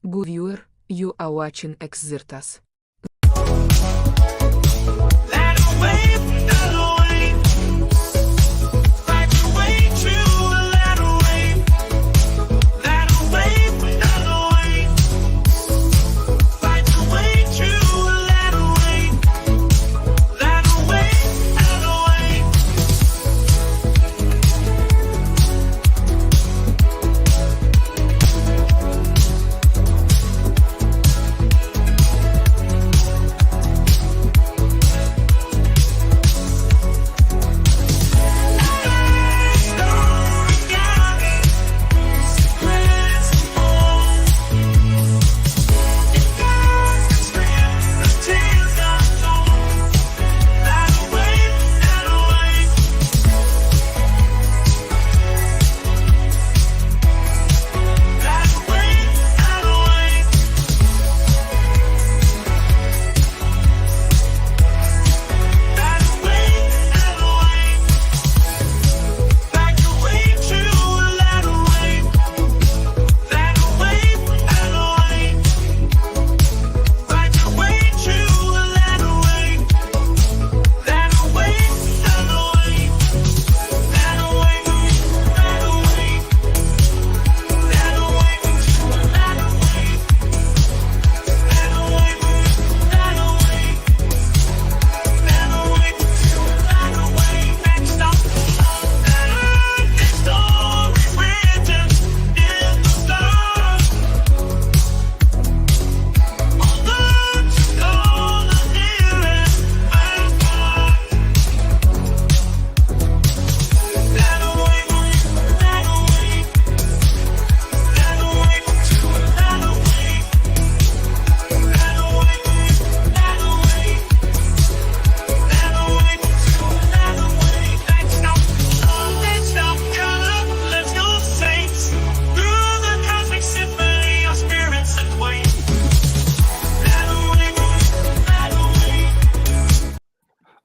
Good viewer, you are watching Xirtus.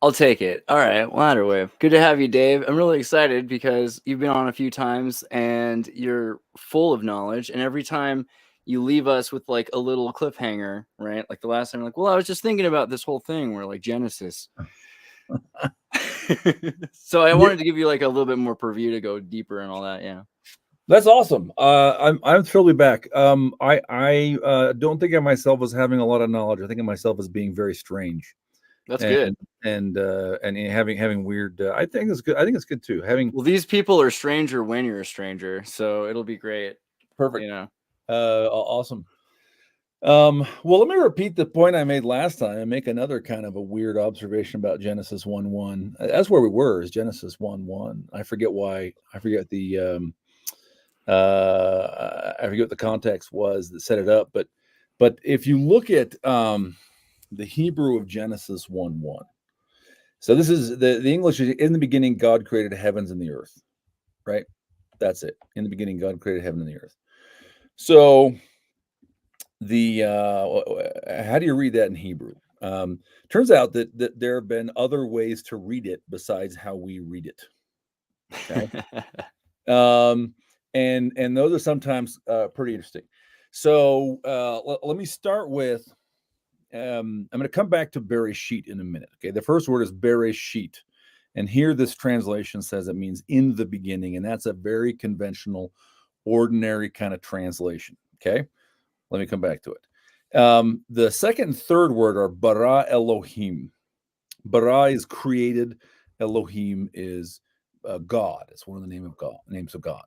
I'll take it. All right, Latterwave. Good to have you, Dave. I'm really excited because you've been on a few times and you're full of knowledge. And every time you leave us with like a little cliffhanger, right? Like the last time, you're like, well, I was just thinking about this whole thing where like Genesis. So I wanted to give you like a little bit more purview to go deeper and all that. Yeah. That's awesome. I'm thrilled to be back. I don't think of myself as having a lot of knowledge. I think of myself as being very strange. That's good. And having weird. I think it's good. I think it's good too. Well, these people are stranger when you're a stranger, so it'll be great. Perfect. You know. Awesome. Well, let me repeat the point I made last time and make another kind of a weird observation about Genesis 1:1. That's where we were. Is Genesis 1:1. I forget why. I forget the. I forget what the context was that set it up, but if you look at the Hebrew of Genesis 1:1, so this is the English is, in the beginning God created the heavens and the earth, right? That's it. In the beginning God created heaven and the earth. So the how do you read that in Hebrew? Turns out that there have been other ways to read it besides how we read it. Okay. And those are sometimes pretty interesting. So let me start with, I'm going to come back to Bereshit in a minute. Okay, the first word is Bereshit. And here this translation says it means in the beginning. And that's a very conventional, ordinary kind of translation. Okay, let me come back to it. The second and third word are bara Elohim. Bara is created. Elohim is God. It's one of the names of God.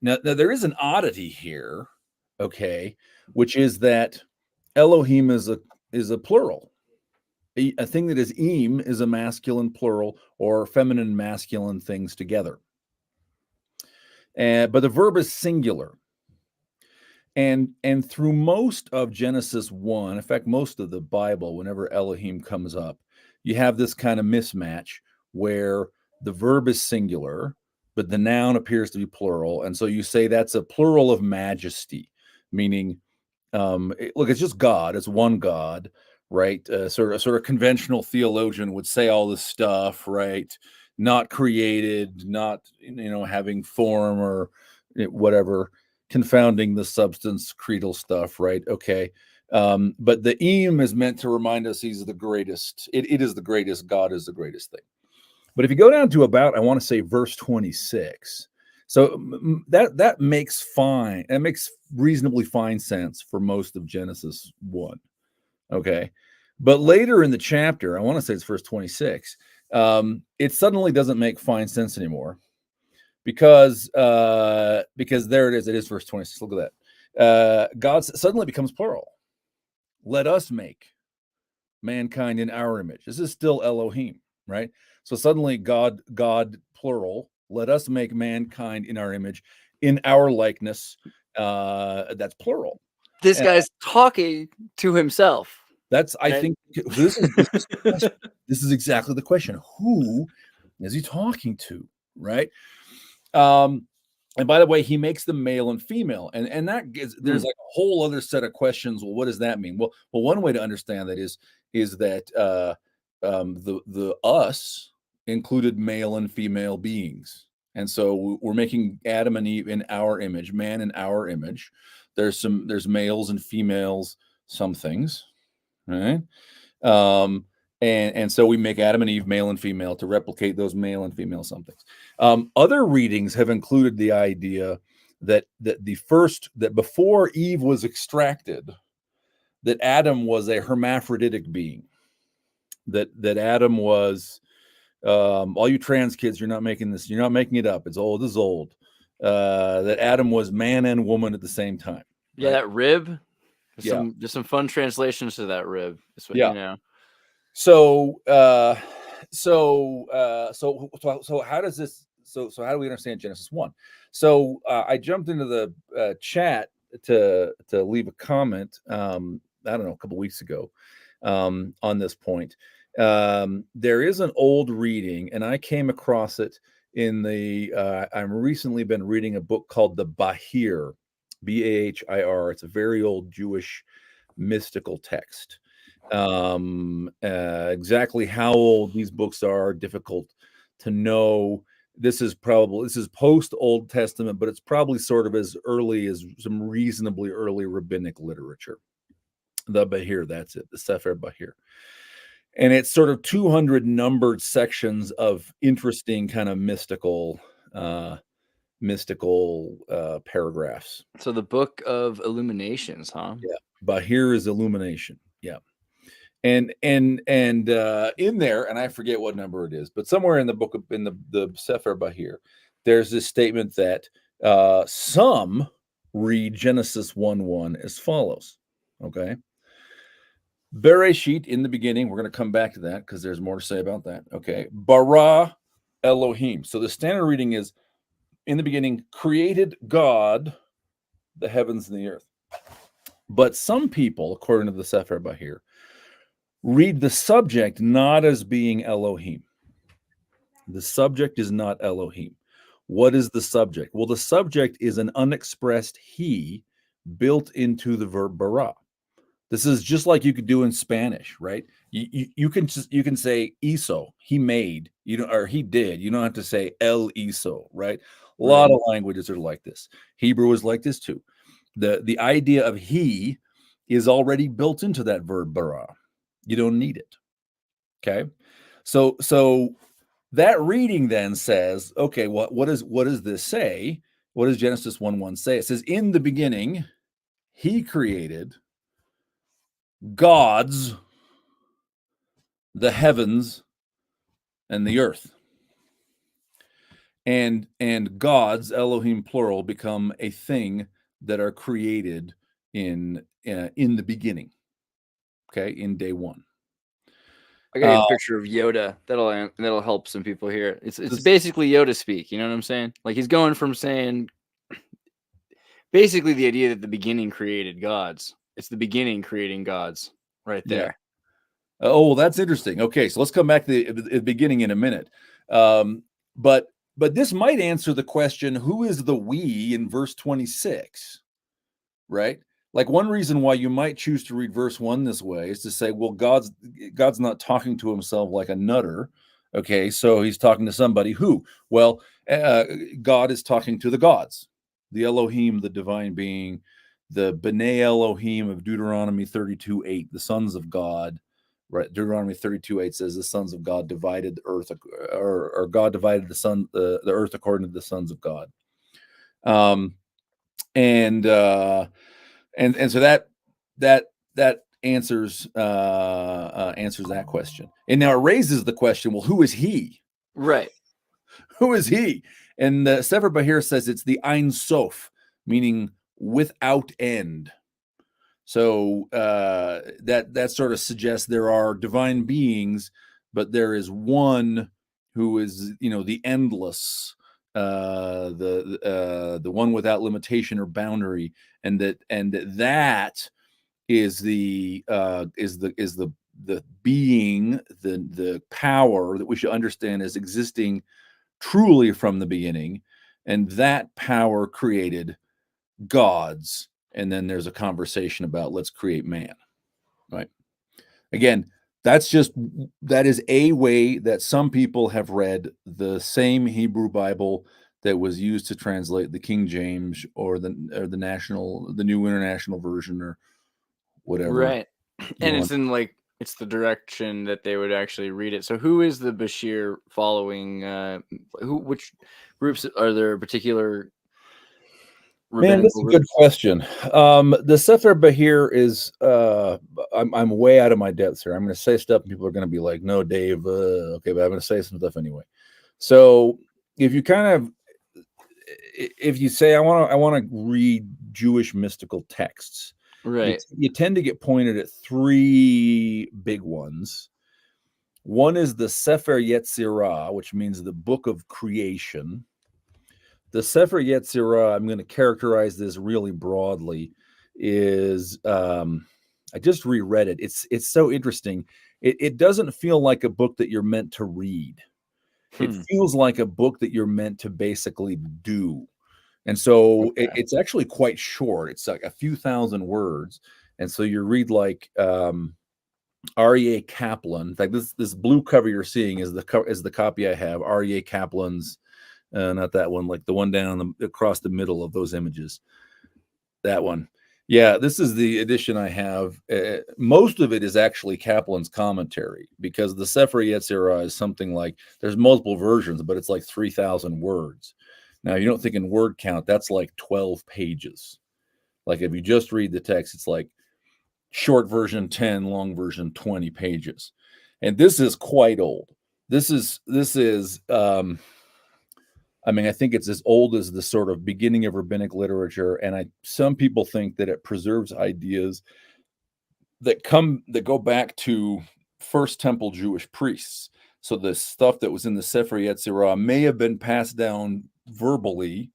Now there is an oddity here, okay, which is that Elohim is a plural. A thing that is im is a masculine plural, or feminine masculine things together. But the verb is singular. And through most of Genesis 1, in fact, most of the Bible, whenever Elohim comes up, you have this kind of mismatch where the verb is singular, but the noun appears to be plural. And so you say that's a plural of majesty, meaning, look, it's just God. It's one God, right? Sort of conventional theologian would say all this stuff, right? Not created, not, having form or whatever. confounding the substance creedal stuff, right? Okay. But the eam is meant to remind us he's the greatest. It is the greatest. God is the greatest thing. But if you go down to about, I want to say verse 26, so that makes fine. That makes reasonably fine sense for most of Genesis 1. Okay. But later in the chapter, I want to say it's verse 26, it suddenly doesn't make fine sense anymore because there it is. It is verse 26. Look at that. God suddenly becomes plural. Let us make mankind in our image. This is still Elohim, right? So suddenly God plural, let us make mankind in our image, in our likeness. That's plural. This guy's talking to himself. That's, I think, this is exactly the question. Who is he talking to, right? And by the way, he makes them male and female, and that gives, there's like a whole other set of questions. Well, what does that mean? Well, one way to understand that is that the us included male and female beings, and so we're making Adam and Eve in our image, man in our image. There's males and females, some things, right? And so we make Adam and Eve male and female to replicate those male and female somethings. Other readings have included the idea that before Eve was extracted, that Adam was a hermaphroditic being. That Adam was, all you trans kids, you're not making it up. It's old as old. That Adam was man and woman at the same time. Yeah, right? That rib. There's some fun translations to that rib. That's what, you know. So how does this? So how do we understand Genesis 1? So I jumped into the chat to leave a comment. I don't know, a couple weeks ago on this point. There is an old reading, and I came across it in the. I've recently been reading a book called the Bahir, Bahir. It's a very old Jewish mystical text. Exactly how old these books are difficult to know. This is post Old Testament, but it's probably sort of as early as some reasonably early rabbinic literature. The Bahir, that's it, the Sepher Bahir. And it's sort of 200 numbered sections of interesting kind of mystical paragraphs. So the Book of Illuminations, huh? Yeah, Bahir is illumination. Yeah. And in there, and I forget what number it is, but somewhere in the book in the Sepher Bahir, there's this statement that some read Genesis 1:1 as follows. Okay. Bereshit, in the beginning, we're going to come back to that because there's more to say about that. Okay. Bara Elohim. So the standard reading is, in the beginning, created God the heavens and the earth. But some people, according to the Sepher Bahir, read the subject not as being Elohim. The subject is not Elohim. What is the subject? Well, the subject is an unexpressed he built into the verb bara. This is just like you could do in Spanish, right? You can say hizo, he made, or he did. You don't have to say el hizo, right? A lot of languages are like this. Hebrew is like this too. The idea of he is already built into that verb bara. You don't need it. Okay. So that reading then says, okay, what does this say? What does Genesis 1:1 say? It says, in the beginning, he created gods, the heavens, and the earth. And gods, Elohim plural, become a thing that are created in the beginning. Okay, in day one. I got a picture of Yoda. That'll help some people here. It's basically Yoda speak. You know what I'm saying? Like he's going from saying basically the idea that the beginning created gods. It's the beginning creating gods right there. Yeah. Oh, that's interesting. Okay, so let's come back to the beginning in a minute. But this might answer the question: who is the we in verse 26? Right. Like one reason why you might choose to read verse 1 this way is to say, well, God's not talking to himself like a nutter. Okay, so he's talking to somebody who, well, God is talking to the gods. the Elohim, the divine being, the B'nai Elohim of Deuteronomy 32:8, the sons of God, right? Deuteronomy 32:8 says the sons of God divided the earth, or God divided the earth according to the sons of God. And so that answers that question. And now it raises the question, well, who is he? Right. Who is he? And Sepher Bahir says it's the Ein Sof, meaning without end. So that sort of suggests there are divine beings, but there is one who is, the endless, the one without limitation or boundary, and that is the being, the power that we should understand as existing truly from the beginning, and that power created gods. And then there's a conversation about let's create man, right? Again, that is a way that some people have read the same Hebrew Bible that was used to translate the King James or the New International Version or whatever. Right. And it's the direction that they would actually read it. So who is the Bashir following? Which groups are there particular? Man, that's a good question. The Sepher Bahir is, I'm way out of my depths here. I'm going to say stuff and people are going to be like, no, Dave, okay, but I'm going to say some stuff anyway. So if you say, I want to read Jewish mystical texts, right? You tend to get pointed at three big ones. One is the Sefer Yetzirah, which means the book of creation. The Sefer Yetzirah, I'm going to characterize this really broadly, is I just reread it. It's so interesting. It doesn't feel like a book that you're meant to read. It feels like a book that you're meant to basically do. And so it's actually quite short. It's like a few thousand words. And so you read like R.E.A. Kaplan. In fact, this blue cover you're seeing is the copy I have, R.E.A. Kaplan's. Not that one, like the one down across the middle of those images. That one. Yeah, this is the edition I have. Most of it is actually Kaplan's commentary, because the Sefer Yetzirah is something like, there's multiple versions, but it's like 3,000 words. Now, you don't think in word count, that's like 12 pages. Like if you just read the text, it's like short version 10, long version 20 pages. And this is quite old. This is I think it's as old as the sort of beginning of rabbinic literature, and some people think that it preserves ideas that go back to First Temple Jewish priests. So the stuff that was in the Sefer Yetzirah may have been passed down verbally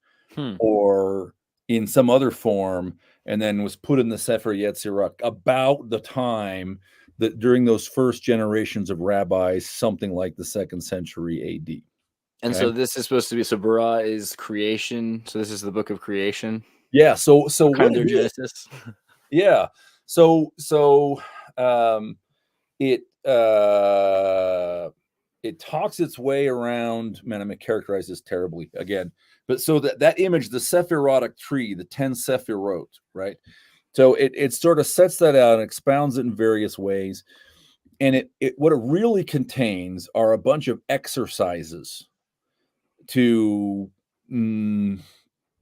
or in some other form, and then was put in the Sefer Yetzirah about the time that during those first generations of rabbis, something like the 2nd century AD. And so this is supposed to be, so Bara is creation. So this is the book of creation. Yeah. So kind of Genesis. Yeah. So it talks its way around. Man, I'm gonna characterize this terribly again. But so that image, the Sephirotic tree, the 10 Sephirot, right? So it sort of sets that out and expounds it in various ways. And what it really contains are a bunch of exercises to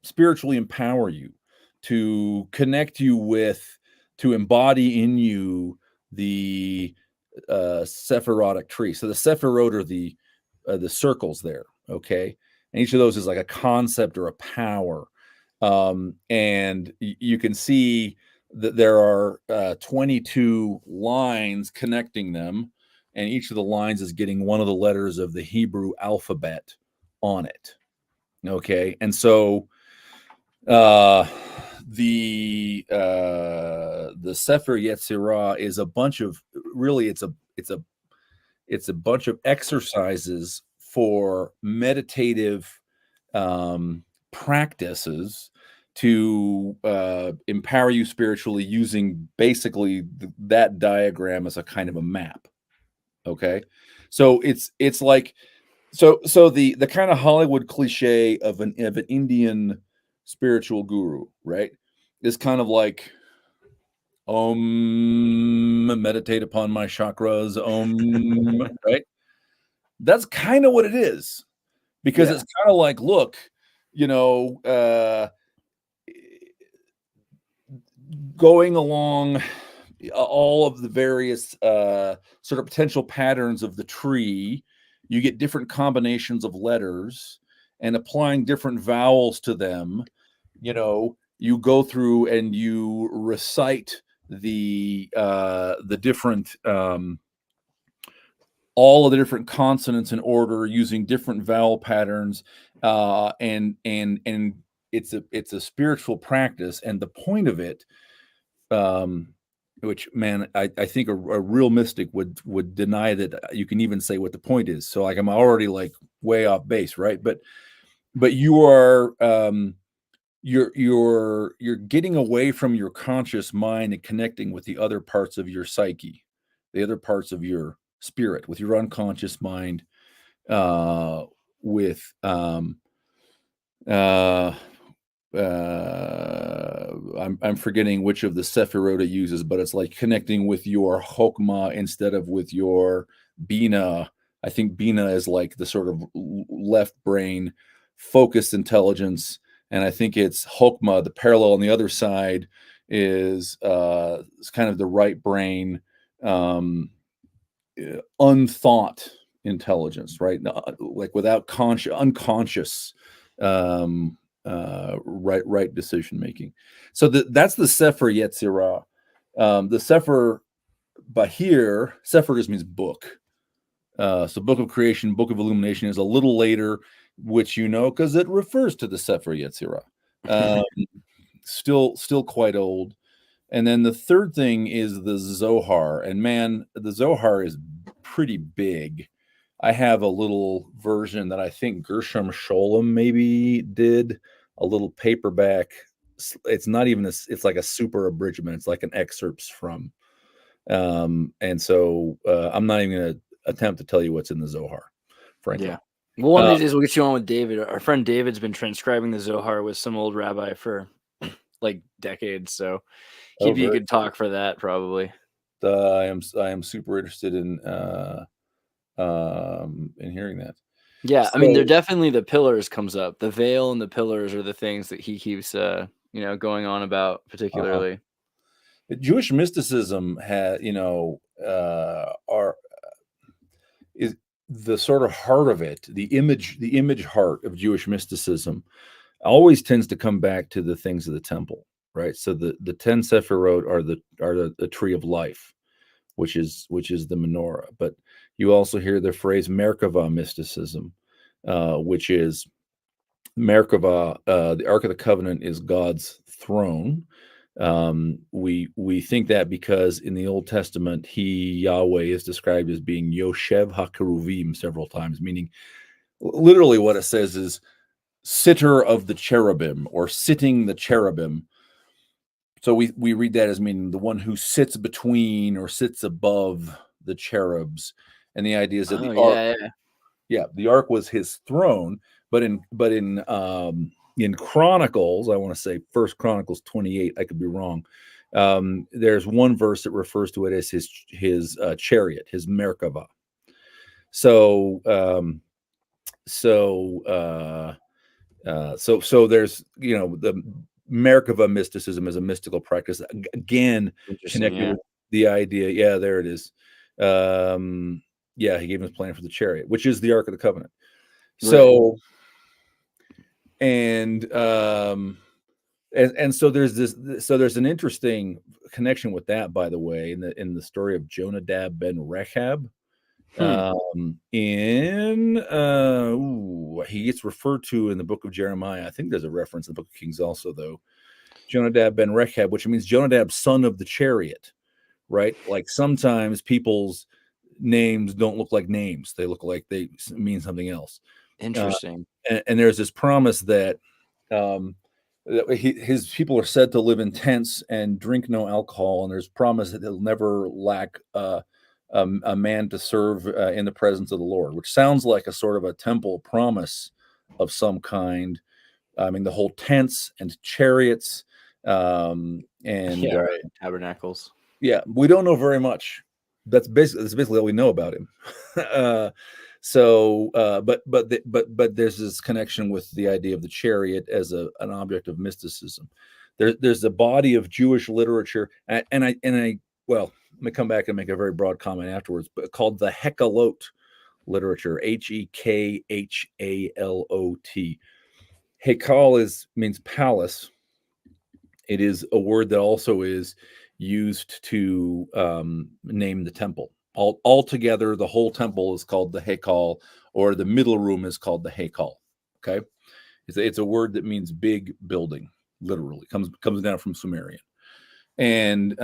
spiritually empower you, to connect you with, to embody in you the Sephirotic tree. So the Sephirot are the circles there, okay? And each of those is like a concept or a power. And you can see that there are 22 lines connecting them, and each of the lines is getting one of the letters of the Hebrew alphabet on it. Okay, and so the Sefer Yetzirah is a bunch of, really it's a bunch of exercises for meditative practices to empower you spiritually, using basically that diagram as a kind of a map. Okay, so it's like, so the kind of Hollywood cliche of an Indian spiritual guru, right, is kind of like, meditate upon my chakras, right? That's kind of what it is, because it's kind of like, look, going along all of the various sort of potential patterns of the tree, you get different combinations of letters, and applying different vowels to them, you go through and you recite the different all of the different consonants in order using different vowel patterns, and it's a spiritual practice, and the point of it, which, man, I think a real mystic would deny that you can even say what the point is. So, like, I'm already like way off base, right? But you are you're getting away from your conscious mind and connecting with the other parts of your psyche, the other parts of your spirit, with your unconscious mind, with I'm forgetting which of the Sephirot it uses, but it's like connecting with your Chokmah instead of with your Bina. I think Bina is like the sort of left brain focused intelligence, and I think it's Chokmah, the parallel on the other side, is it's kind of the right brain, unthought intelligence, right? Like without unconscious right decision making. So that's the Sepher Yetzirah. The Sepher Bahir, Sepher just means book. So Book of Creation, Book of Illumination is a little later, which because it refers to the Sepher Yetzirah. Still quite old. And then the third thing is the Zohar. And man, the Zohar is pretty big. I have a little version that I think Gershom Scholem maybe did, a little paperback. It's not even it's like a super abridgment. It's like an excerpts from. And so I'm not even going to attempt to tell you what's in the Zohar, frankly. Yeah. Well, one of these days we'll get you on with David. Our friend David's been transcribing the Zohar with some old rabbi for like decades, so he'd be a good talk for that, probably. I am super interested in hearing that. Yeah, so, I mean, they're definitely the pillars comes up. The veil and the pillars are the things that he keeps going on about particularly. Jewish mysticism has is the sort of heart of it, the image heart of Jewish mysticism always tends to come back to the things of the temple, right? So the 10 Sephirot are the tree of life, which is the menorah. But you also hear the phrase Merkavah mysticism, which is Merkavah, the Ark of the Covenant is God's throne. We think that because in the Old Testament, Yahweh is described as being Yoshev HaKeruvim several times, meaning literally what it says is sitter of the cherubim, or sitting the cherubim. So we read that as meaning the one who sits between or sits above the cherubs. And the idea is that the ark, the ark was his throne, but in Chronicles, I want to say 1 Chronicles 28, I could be wrong. There's one verse that refers to it as his chariot, his Merkavah. So there's the Merkavah mysticism is a mystical practice, again connected with the idea. Yeah, there it is. He gave him his plan for the chariot, which is the Ark of the Covenant. So, and so there's an interesting connection with that, by the way, in the story of Jonadab ben Rechab. He gets referred to in the book of Jeremiah. I think there's a reference in the book of Kings also, though. Jonadab ben Rechab, which means Jonadab, son of the chariot, right? Like sometimes people's names don't look like names; they look like they mean something else. Interesting. And there's this promise that his people are said to live in tents and drink no alcohol, and there's promise that they'll never lack a man to serve in the presence of the Lord, which sounds like a sort of a temple promise of some kind, I mean, the whole tents and chariots, and right. Tabernacles. Yeah, we don't know very much. That's basically all we know about him. But there's this connection with the idea of the chariot as an object of mysticism. There's a body of Jewish literature, and I well, let me come back and make a very broad comment afterwards, but called the Hekhalot literature, Hekhalot. Hekal means palace. It is a word that also is used to name the temple. Altogether, the whole temple is called the Hekal, or the middle room is called the Hekal. Okay, it's a word that means big building. Literally comes down from Sumerian, and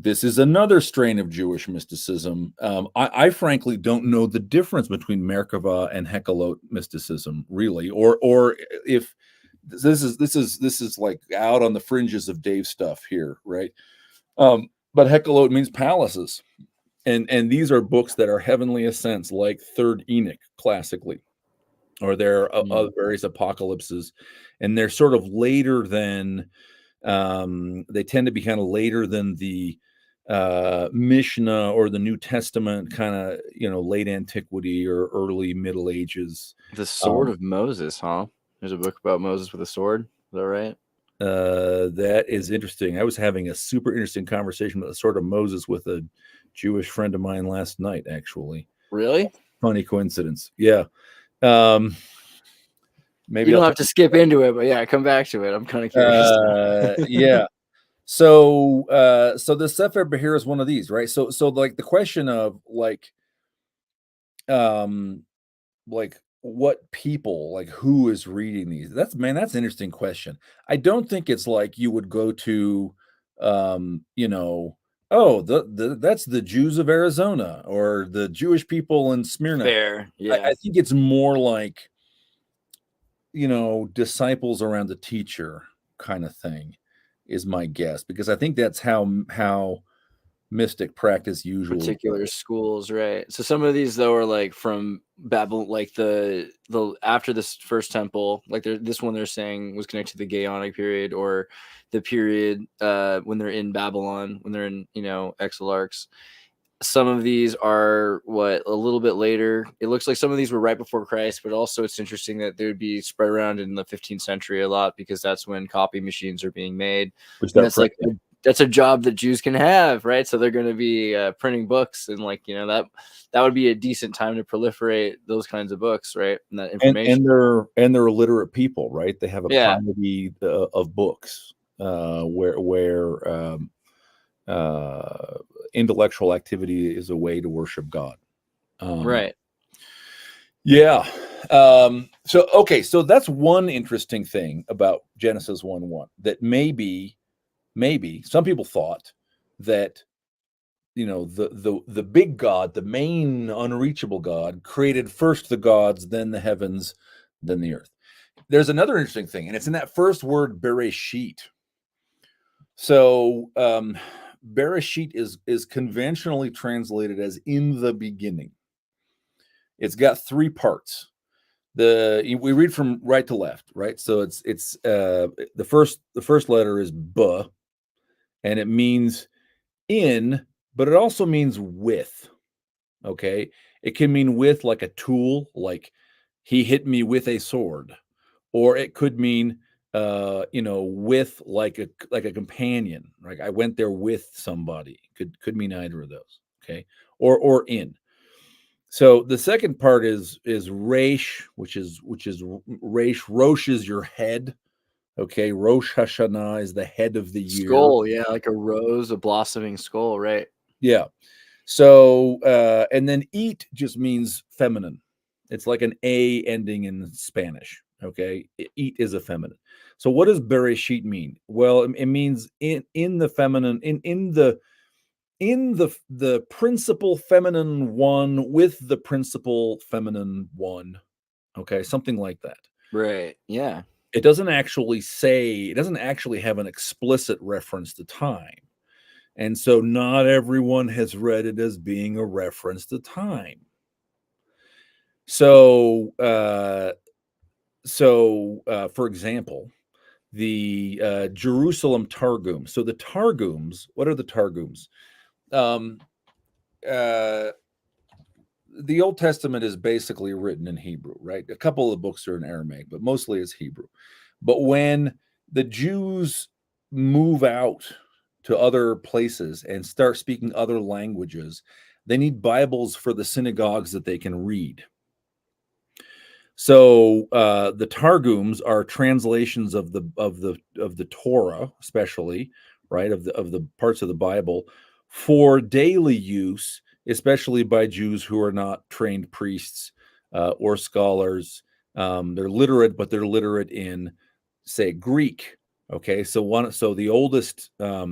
this is another strain of Jewish mysticism. I frankly don't know the difference between Merkavah and Hekhalot mysticism, really, or if this is like out on the fringes of Dave's stuff here, right? But Hekhalot means palaces, and these are books that are heavenly ascents, like Third Enoch, classically, or there are various apocalypses, and they're sort of later than. They tend to be kind of later than the Mishnah or the New Testament, kind of late antiquity or early Middle Ages. The Sword of Moses, huh? There's a book about Moses with a sword. Is that right? That is interesting. I was having a super interesting conversation about the Sword of Moses with a Jewish friend of mine last night, actually. Really? Funny coincidence. Yeah. Maybe you don't have to skip into it, but yeah, come back to it. I'm kind of curious. Yeah. So the Sepher Bahir is one of these, right? So like the question of like what people, like who is reading these? That's an interesting question. I don't think it's like you would go to, that's the Jews of Arizona or the Jewish people in Smyrna. Fair, yeah. I think it's more like, disciples around the teacher kind of thing is my guess, because I think that's how mystic practice usually particular schools, right? So some of these though are like from Babylon, like the after this first temple, like this one they're saying was connected to the Gaonic period, or the period when they're in Babylon, when they're in Exilarchs. Some of these are a little bit later. It looks like some of these were right before Christ, but also it's interesting that they would be spread around in the 15th century a lot, because that's when copy machines are being made. That's a job that Jews can have, right? So they're going to be printing books, and that would be a decent time to proliferate those kinds of books, right? And that information. And they're illiterate people, right? They have a paucity of books where intellectual activity is a way to worship God. Right. Yeah. So that's one interesting thing about Genesis 1:1, that maybe some people thought that the big God, the main unreachable God, created first the gods, then the heavens, then the earth. There's another interesting thing, and it's in that first word, Bereshit. So Bereshit is conventionally translated as in the beginning. It's got three parts. We read from right to left, right? So it's the first letter is B, and it means in, but it also means with. Okay, it can mean with, like a tool, like he hit me with a sword, or it could mean with like a companion, like I went there with somebody. Could mean either of those. Okay, or in. So the second part is Reish, which is Reish. Rosh is your head. Okay, Rosh Hashanah is the head of the year. Skull, yeah, like a rose, a blossoming skull, right? Yeah. So and then eat just means feminine. It's like an A ending in Spanish. Okay, eat is a feminine. So what does Bereshit mean? Well, it means in the feminine, in the principal feminine one with the principal feminine one. Okay, something like that. Right. Yeah. It doesn't actually have an explicit reference to time. And so not everyone has read it as being a reference to time. So For example, the Jerusalem Targum. So the Targums, what are the Targums? The Old Testament is basically written in Hebrew, right? A couple of the books are in Aramaic, but mostly it's Hebrew. But when the Jews move out to other places and start speaking other languages, they need Bibles for the synagogues that they can read. So the Targums are translations of the Torah, especially, right, of the parts of the Bible for daily use, especially by Jews who are not trained priests or scholars. They're literate, but they're literate in, say, Greek. Okay, so the oldest, a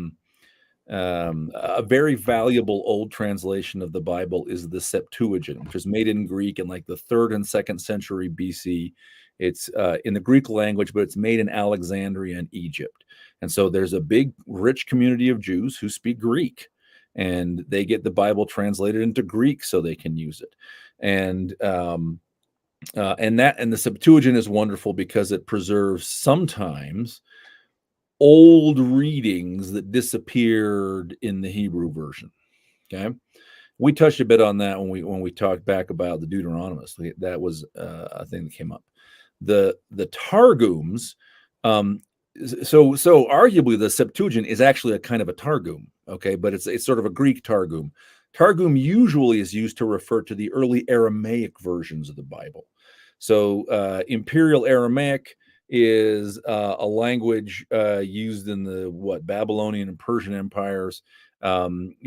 very valuable old translation of the Bible is the Septuagint, which was made in Greek in like the 3rd and 2nd century BC. It's in the Greek language, but it's made in Alexandria and Egypt. And so there's a big, rich community of Jews who speak Greek, and they get the Bible translated into Greek so they can use it. And the Septuagint is wonderful because it preserves sometimes old readings that disappeared in the Hebrew version. Okay, we touched a bit on that when we talked back about the Deuteronomist. That was a thing that came up. The Targums. So arguably the Septuagint is actually a kind of a Targum. Okay, but it's sort of a Greek Targum. Targum usually is used to refer to the early Aramaic versions of the Bible. So Imperial Aramaic is a language used in the Babylonian and Persian empires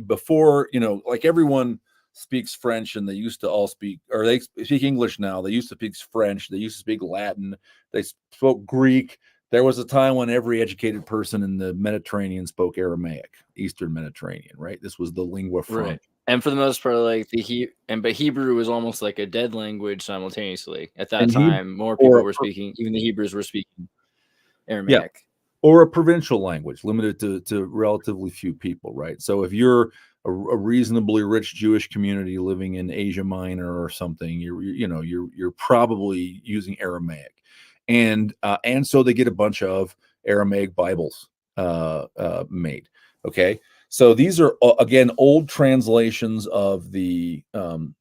before, like everyone speaks French, and they used to all speak, or they speak English now. They used to speak French. They used to speak Latin. They spoke Greek. There was a time when every educated person in the Mediterranean spoke Aramaic, Eastern Mediterranean, right? This was the lingua franca. Right. And for the most part, like but Hebrew was almost like a dead language simultaneously at that time. More people were speaking, even the Hebrews were speaking Aramaic. Yeah. Or a provincial language limited to relatively few people, right? So if you're a reasonably rich Jewish community living in Asia Minor or something, you're probably using Aramaic, and so they get a bunch of Aramaic Bibles made. Okay, so these are again old translations of the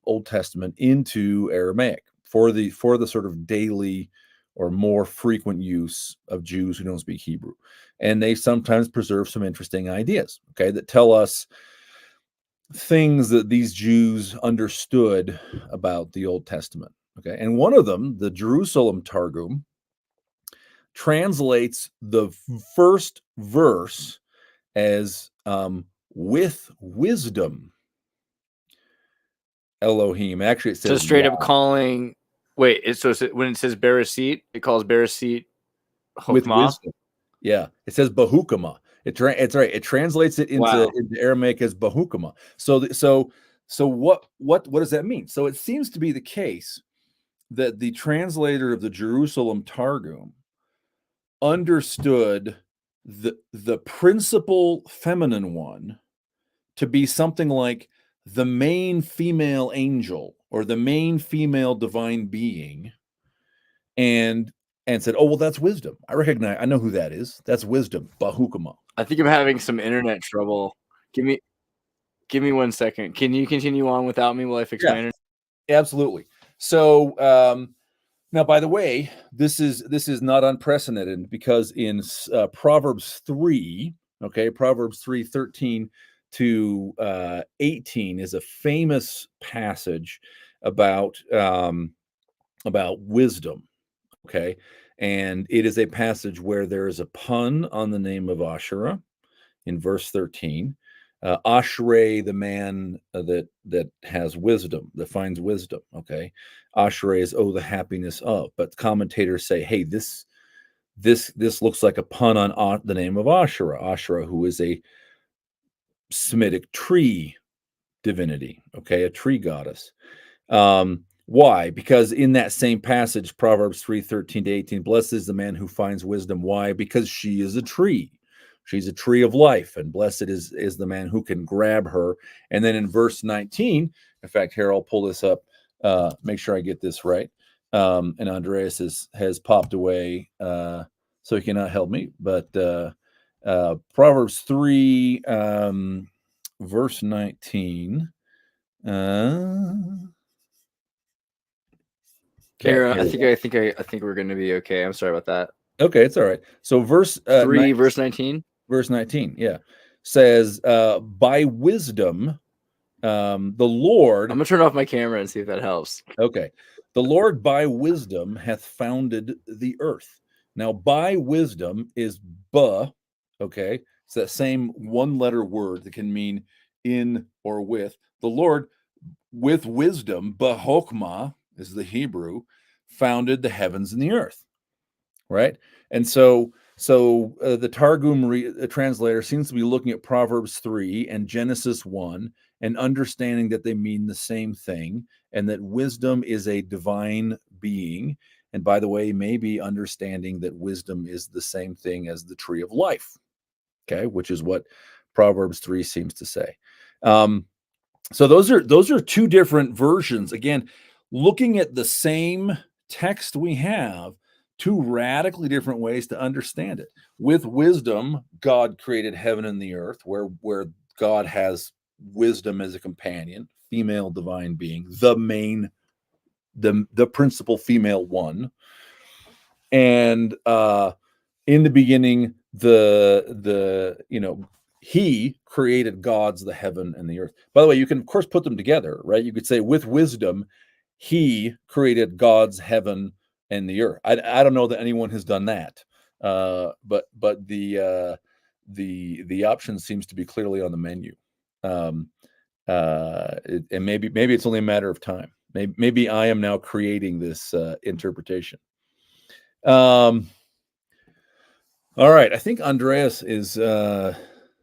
Old Testament into Aramaic for the sort of daily or more frequent use of Jews who don't speak Hebrew. And they sometimes preserve some interesting ideas, okay, that tell us things that these Jews understood about the Old Testament, okay? And one of them, the Jerusalem Targum, translates the first verse as with wisdom, Elohim. Actually, it says so straight up calling. Wait, when it says Bereshit, it calls Bereshit with wisdom. Yeah, it says Bahukama. It's right. It translates it into Aramaic as Bahukama. So what does that mean? So it seems to be the case that the translator of the Jerusalem Targum understood the principal feminine one to be something like the main female angel or the main female divine being, and said, "Oh, well, that's wisdom. I know who that is. That's wisdom, Bahukama." I think I'm having some internet trouble. Give me 1 second. Can you continue on without me while I fix my internet? Absolutely. So now, by the way, this is not unprecedented, because in Proverbs 3, okay, Proverbs 3:13 to 18 is a famous passage about wisdom. Okay, and it is a passage where there is a pun on the name of Asherah in verse 13. Ashrei, the man that has wisdom, that finds wisdom. Okay, Ashrei is the happiness of. But commentators say, hey, this looks like a pun on the name of Asherah. Asherah, who is a Semitic tree divinity. Okay, a tree goddess. Why? Because in that same passage, Proverbs 3:13 to 18, blessed is the man who finds wisdom. Why? Because she is a tree. She's a tree of life, and blessed is the man who can grab her. And then in verse 19, in fact, here, I'll pull this up, make sure I get this right. And Andreas has popped away, so he cannot help me. But Proverbs 3, verse 19. Here, I think we're going to be okay. I'm sorry about that. Okay, it's all right. So verse 3, verse 19. Verse 19, yeah, says, by wisdom, the Lord. I'm gonna turn off my camera and see if that helps. Okay. The Lord by wisdom hath founded the earth. Now, by wisdom is ba, okay? It's that same one-letter word that can mean in or with. The Lord, with wisdom, bahokmah is the Hebrew, founded the heavens and the earth, right? And so the Targum translator seems to be looking at Proverbs 3 and Genesis 1 and understanding that they mean the same thing, and that wisdom is a divine being. And by the way, maybe understanding that wisdom is the same thing as the tree of life, okay, which is what Proverbs 3 seems to say. So those are two different versions. Again, looking at the same text we have, two radically different ways to understand it. With wisdom, God created heaven and the earth, where God has wisdom as a companion, female divine being, the principal female one. And in the beginning, he created gods, the heaven and the earth. By the way, you can of course put them together, right? You could say with wisdom, he created God's heaven and the earth. I don't know that anyone has done that, but the option seems to be clearly on the menu, and maybe it's only a matter of time. Maybe I am now creating this interpretation. All right, I think Andreas is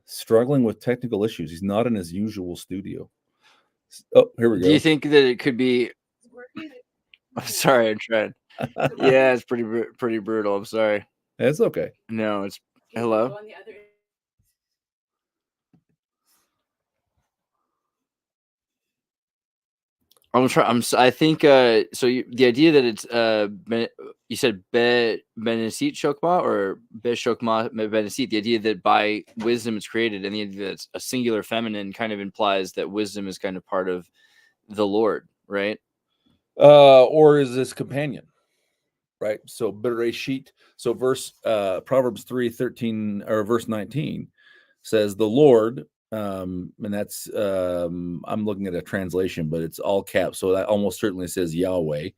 struggling with technical issues. He's not in his usual studio. Oh, here we go. Do you think that it could be? I'm sorry, I'm trying. Yeah, it's pretty brutal. I'm sorry. It's okay. No, it's hello. I think so. The idea that it's you said Bereshit Shokma or Shokma Bereshit. The idea that by wisdom it's created, and the idea that it's a singular feminine kind of implies that wisdom is kind of part of the Lord, right? Or is this companion, right? So Bereshit. So Proverbs 3:13 or verse 19 says the Lord. And that's I'm looking at a translation, but it's all caps, so that almost certainly says Yahweh.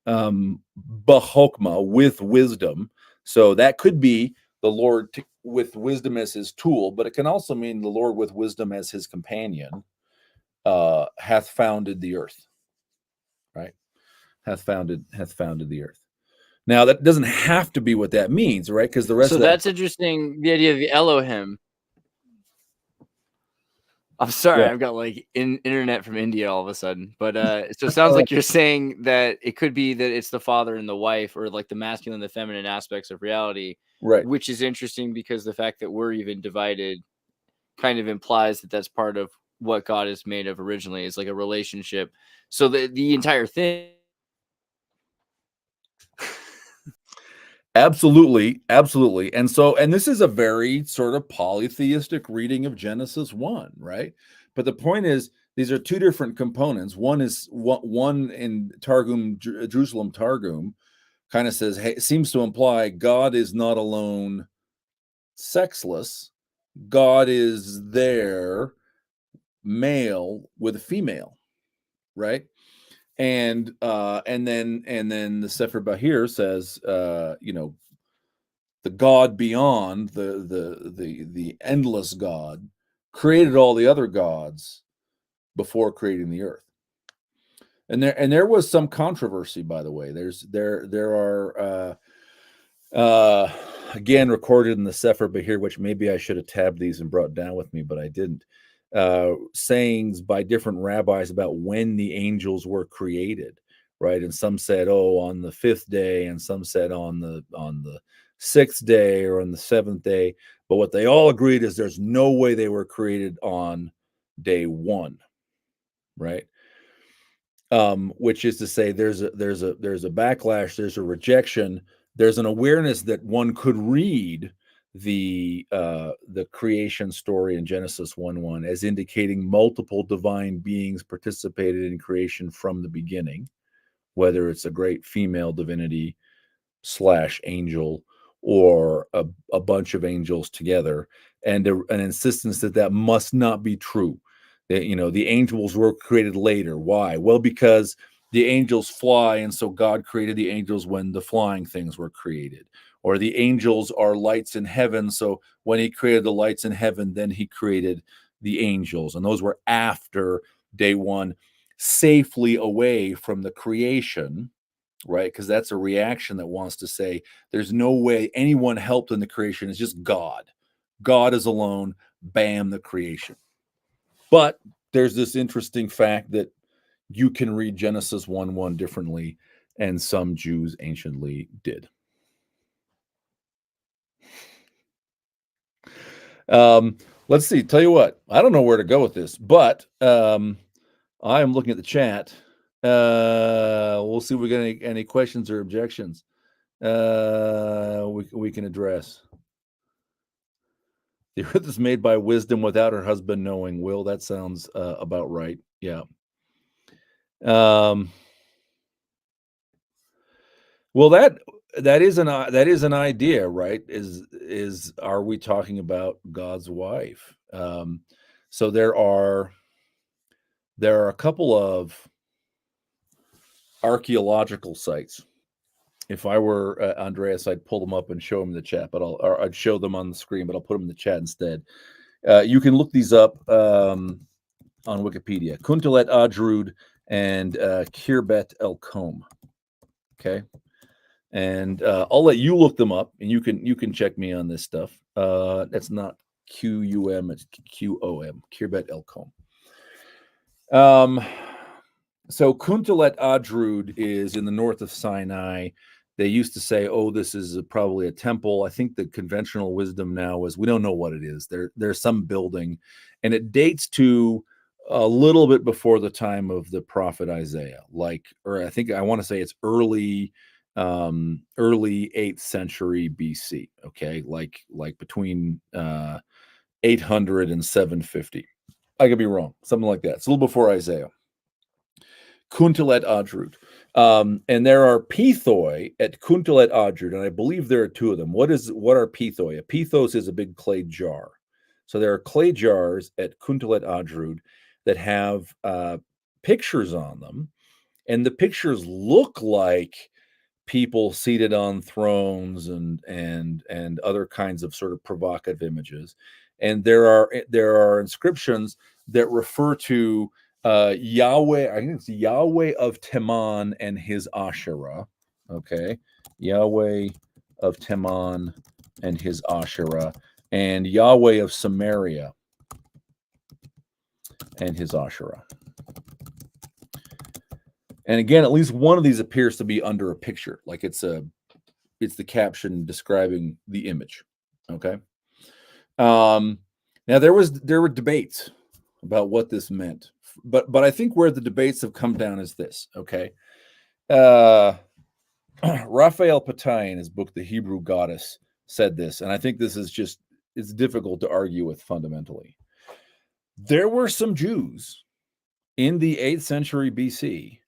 Bahokma, with wisdom. So that could be the Lord with wisdom as his tool, but it can also mean the Lord with wisdom as his companion hath founded the earth, right? Hath founded the earth. Now that doesn't have to be what that means, right? Because the rest of that's interesting. The idea of the Elohim. I'm sorry, yeah. I've got like internet from India all of a sudden, but so it sounds like you're saying that it could be that it's the father and the wife, or like the masculine and the feminine aspects of reality, right? Which is interesting because the fact that we're even divided kind of implies that that's part of what God is made of originally, is like a relationship. So the entire thing. Absolutely. And this is a very sort of polytheistic reading of Genesis 1, right? But the point is, these are two different components. One in Targum, Jerusalem Targum, kind of says, hey, it seems to imply God is not alone sexless. God is there, male with a female, right? And then the Sepher Bahir says, the God beyond, the endless God, created all the other gods before creating the earth. And there was some controversy, by the way. There are again recorded in the Sepher Bahir, which maybe I should have tabbed these and brought down with me, but I didn't. Sayings by different rabbis about when the angels were created, right? And some said, on the 5th day, and some said on the 6th day or on the 7th day. But what they all agreed is there's no way they were created on day 1, right? which is to say there's a backlash, there's a rejection, there's an awareness that one could read the creation story in Genesis 1:1 as indicating multiple divine beings participated in creation from the beginning, whether it's a great female divinity / angel or a bunch of angels together, and an insistence that must not be true. That, the angels were created later. Why? Well, because the angels fly, and so God created the angels when the flying things were created. Or the angels are lights in heaven, so when he created the lights in heaven, then he created the angels. And those were after day one, safely away from the creation, right? Because that's a reaction that wants to say there's no way anyone helped in the creation. It's just God. God is alone. Bam, the creation. But there's this interesting fact that you can read Genesis 1:1 differently, and some Jews anciently did. Let's see. Tell you what, I don't know where to go with this, but I am looking at the chat. We'll see if we get any questions or objections we can address. The earth is made by wisdom without her husband knowing. Will, that sounds about right. Yeah. Well, that is an idea, right? Is are we talking about God's wife? So there are a couple of archaeological sites. If I were Andreas, I'd pull them up and show them in the chat, but I'd show them on the screen, but I'll put them in the chat instead. You can look these up on Wikipedia. Kuntalet Adrud and Khirbet El Kom. Okay, and I'll let you look them up, and you can check me on this stuff. That's not QUM, it's QOM. Khirbet El Kom. So Kuntalet Adrud is in the north of Sinai. They used to say, "Oh, this is probably a temple." I think the conventional wisdom now is we don't know what it is. There's some building, and it dates to a little bit before the time of the prophet Isaiah. Or I want to say it's early 8th century BC. Okay, like between 800 and 750. I could be wrong, something like that. It's a little before Isaiah. Kuntalet Adrud. And there are pithoi at Kuntalet Adrud, and I believe there are two of them. What are pithoi? A pithos is a big clay jar. So there are clay jars at Kuntalet Adrud that have pictures on them, and the pictures look like people seated on thrones and other kinds of sort of provocative images. And there are inscriptions that refer to Yahweh. I think it's Yahweh of Teman and his Asherah. Okay, Yahweh of Teman and his Asherah, and Yahweh of Samaria and his Asherah. And again, at least one of these appears to be under a picture, like it's the caption describing the image. Okay. Now there were debates about what this meant, but I think where the debates have come down is this. Okay. Raphael Patai in his book, The Hebrew Goddess, said this, and I think this is it's difficult to argue with fundamentally. There were some Jews in the 8th century BC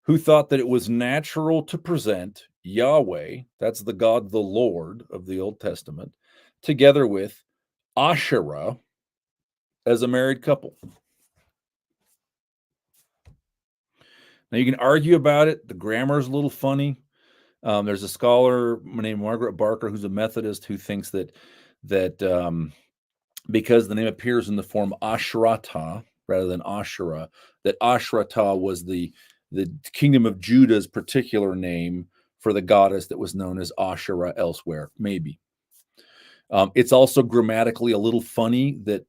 who thought that it was natural to present Yahweh, that's the God, the Lord of the Old Testament, together with Asherah as a married couple. Now you can argue about it. The grammar is a little funny. There's a scholar named Margaret Barker who's a Methodist who thinks that because the name appears in the form Asherata rather than Asherah, that Asherata was the kingdom of Judah's particular name for the goddess that was known as Asherah elsewhere. Maybe. It's also grammatically a little funny that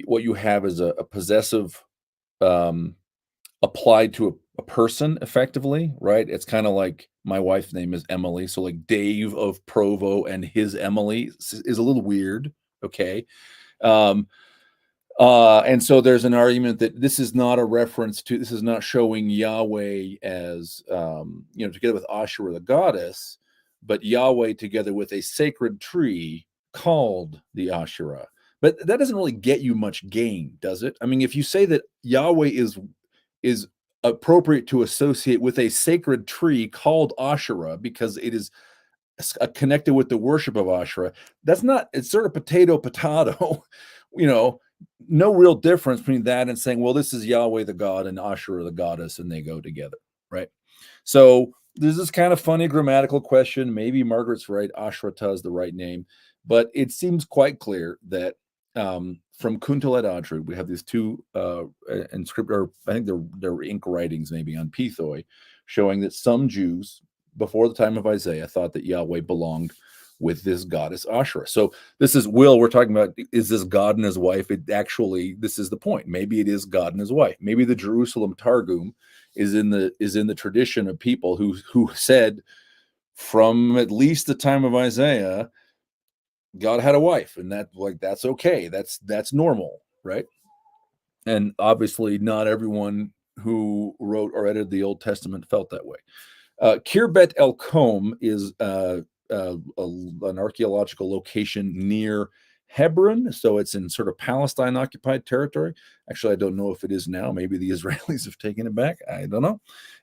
what you have is a possessive applied to a person effectively, right? It's kind of like my wife's name is Emily. So like Dave of Provo and his Emily is a little weird. Okay. And so there's an argument that this is not a reference to, this is not showing Yahweh as, together with Asherah, the goddess, but Yahweh together with a sacred tree called the Asherah. But that doesn't really get you much gain, does it? I mean, if you say that Yahweh is appropriate to associate with a sacred tree called Asherah because it is connected with the worship of Asherah, that's not, it's sort of potato, no real difference between that and saying, well, this is Yahweh the God and Asherah the goddess, and they go together, right? So there's this kind of funny grammatical question. Maybe Margaret's right, Ashrata is the right name, but it seems quite clear that from Kuntal et Adrud, we have these two inscript, or I think they're ink writings maybe on Pithoi, showing that some Jews before the time of Isaiah thought that Yahweh belonged with this goddess Asherah. So this is we're talking about, is this God and his wife? This is the point. Maybe it is God and his wife. Maybe the Jerusalem Targum is in the tradition of people who said from at least the time of Isaiah, God had a wife, and that's okay. That's normal, right? And obviously not everyone who wrote or edited the Old Testament felt that way. Khirbet El Kom is an archaeological location near Hebron, so it's in sort of Palestine occupied territory. Actually, I don't know if it is now. Maybe the Israelis have taken it back. I don't know.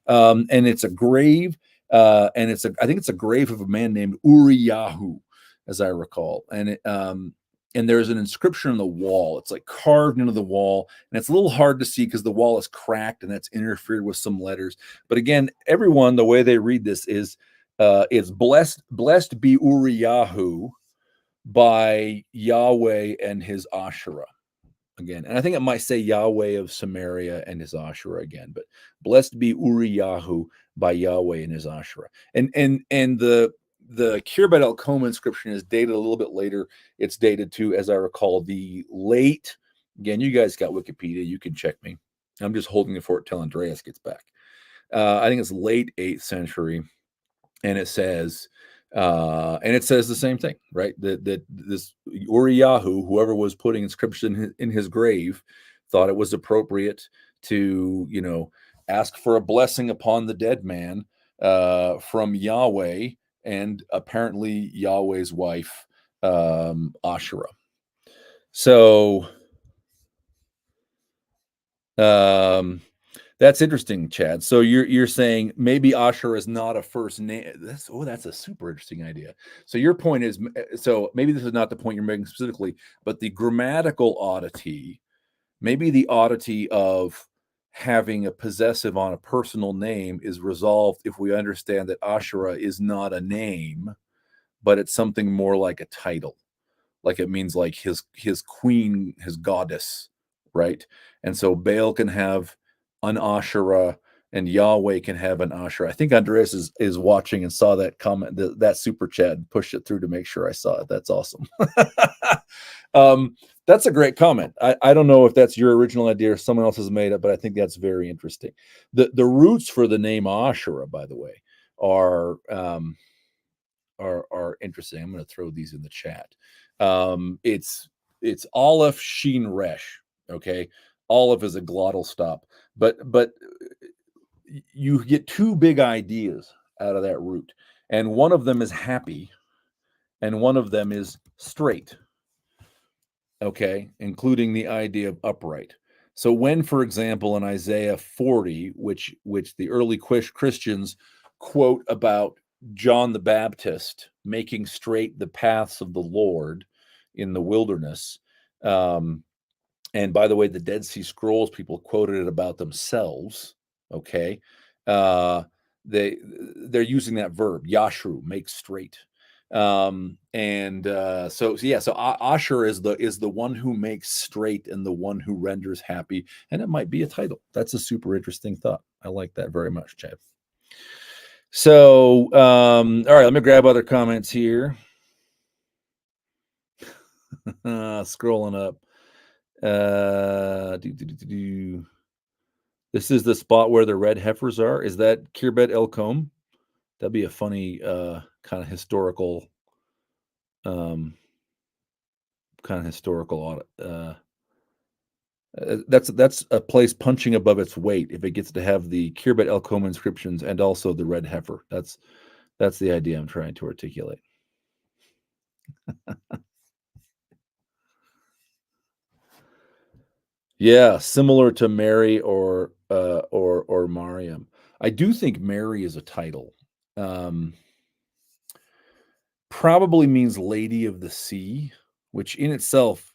And it's a grave, and I think it's a grave of a man named Uriyahu, as I recall. And there's an inscription on the wall. It's like carved into the wall, and it's a little hard to see because the wall is cracked and that's interfered with some letters. But again, everyone, the way they read this is it's blessed be Uriyahu by Yahweh and his Asherah. Again, and I think it might say Yahweh of Samaria and his Asherah again, but blessed be Uriyahu by Yahweh and his Asherah. And the Khirbet El Kom inscription is dated a little bit later. It's dated to, as I recall, the late, again, you guys got Wikipedia, you can check me. I'm just holding it for it till Andreas gets back. I think it's late 8th century, and it says the same thing, right? That this Uriyahu, whoever was putting inscription in his grave, thought it was appropriate to, ask for a blessing upon the dead man from Yahweh and apparently Yahweh's wife, Asherah. So that's interesting, Chad. So you're saying maybe Asherah is not a first name. That's a super interesting idea. So your point is, so maybe this is not the point you're making specifically, but the grammatical oddity, maybe the oddity of having a possessive on a personal name is resolved if we understand that Asherah is not a name, but it's something more like a title. Like it means like his queen, his goddess, right? And so Baal can have an Asherah and Yahweh can have an Asherah. I think Andreas is watching and saw that comment, that super chat, and pushed it through to make sure I saw it. That's awesome. That's a great comment. I don't know if that's your original idea or someone else has made it, but I think that's very interesting. The roots for the name Asherah, by the way, are interesting. I'm going to throw these in the chat. It's Aleph Shin Resh. Okay, Aleph is a glottal stop, but you get two big ideas out of that root, and one of them is happy, and one of them is straight. Okay, including the idea of upright. So when, for example, in Isaiah 40, which the early Christians quote about John the Baptist making straight the paths of the Lord in the wilderness, and by the way, the Dead Sea Scrolls people quoted it about themselves. Okay, they're using that verb yashru, make straight. So Asher is the one who makes straight and the one who renders happy, and it might be a title. That's a super interesting thought. I like that very much, Chad. So all right, let me grab other comments here. Scrolling up. This is the spot where the red heifers are. Is that Khirbet El Kom? That'd be a funny kind of historical audit. That's a place punching above its weight if it gets to have the Kirbet El Koma inscriptions and also the red heifer. That's the idea I'm trying to articulate. Yeah, similar to Mary or Mariam. I do think Mary is a title. Probably means Lady of the Sea, which in itself,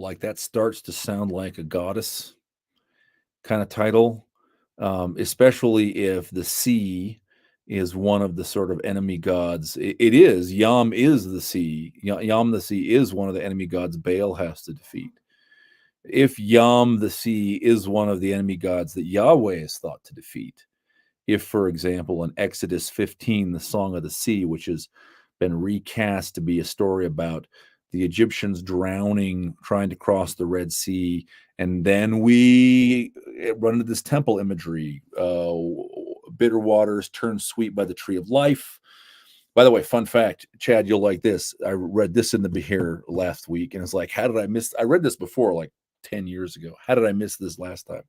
like, that starts to sound like a goddess kind of title, especially if the sea is one of the sort of enemy gods. It is. Yam is the sea. Yam the sea is one of the enemy gods Baal has to defeat. If Yam the sea is one of the enemy gods that Yahweh is thought to defeat, if, for example, in Exodus 15, the Song of the Sea, which has been recast to be a story about the Egyptians drowning, trying to cross the Red Sea, and then we run into this temple imagery. Bitter waters turn sweet by the tree of life. By the way, fun fact, Chad, you'll like this. I read this in the Bahir last week, and it's like, how did I miss? I read this before, like 10 years ago. How did I miss this last time?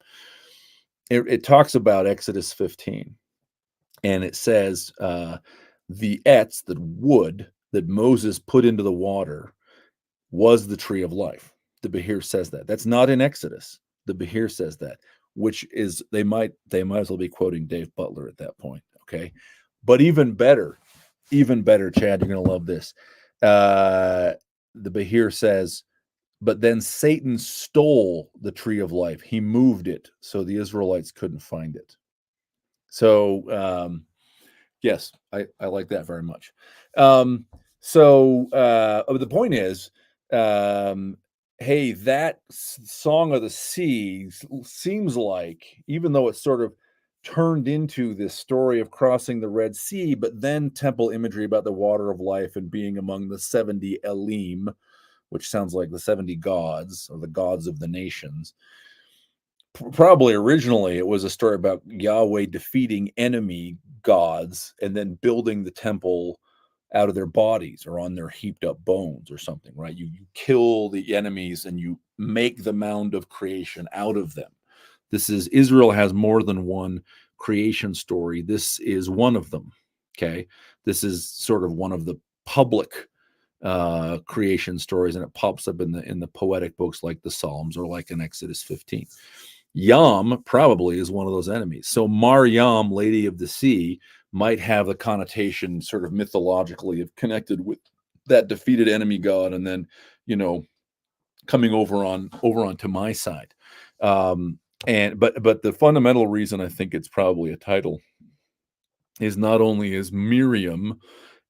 It talks about Exodus 15, and it says the etz, the wood that Moses put into the water, was the tree of life. The Bahir says that. That's not in Exodus. The Bahir says that, which is they might as well be quoting Dave Butler at that point. Okay, but even better, Chad, you're gonna love this. The Bahir says, but then Satan stole the tree of life. He moved it so the Israelites couldn't find it. So yes, I like that very much. The point is, hey, that Song of the Sea seems like, even though it's sort of turned into this story of crossing the Red Sea, but then temple imagery about the water of life and being among the 70 Elim, which sounds like the 70 gods, or the gods of the nations. Probably originally it was a story about Yahweh defeating enemy gods and then building the temple out of their bodies or on their heaped up bones or something, right? You kill the enemies and you make the mound of creation out of them. Israel has more than one creation story. This is one of them. Okay. This is sort of one of the public creation stories, and it pops up in the poetic books like the Psalms or like in Exodus 15. Yam probably is one of those enemies. So Mariam, Lady of the Sea, might have a connotation sort of mythologically of connected with that defeated enemy god, and then, coming over onto my side. But the fundamental reason I think it's probably a title is not only is Miriam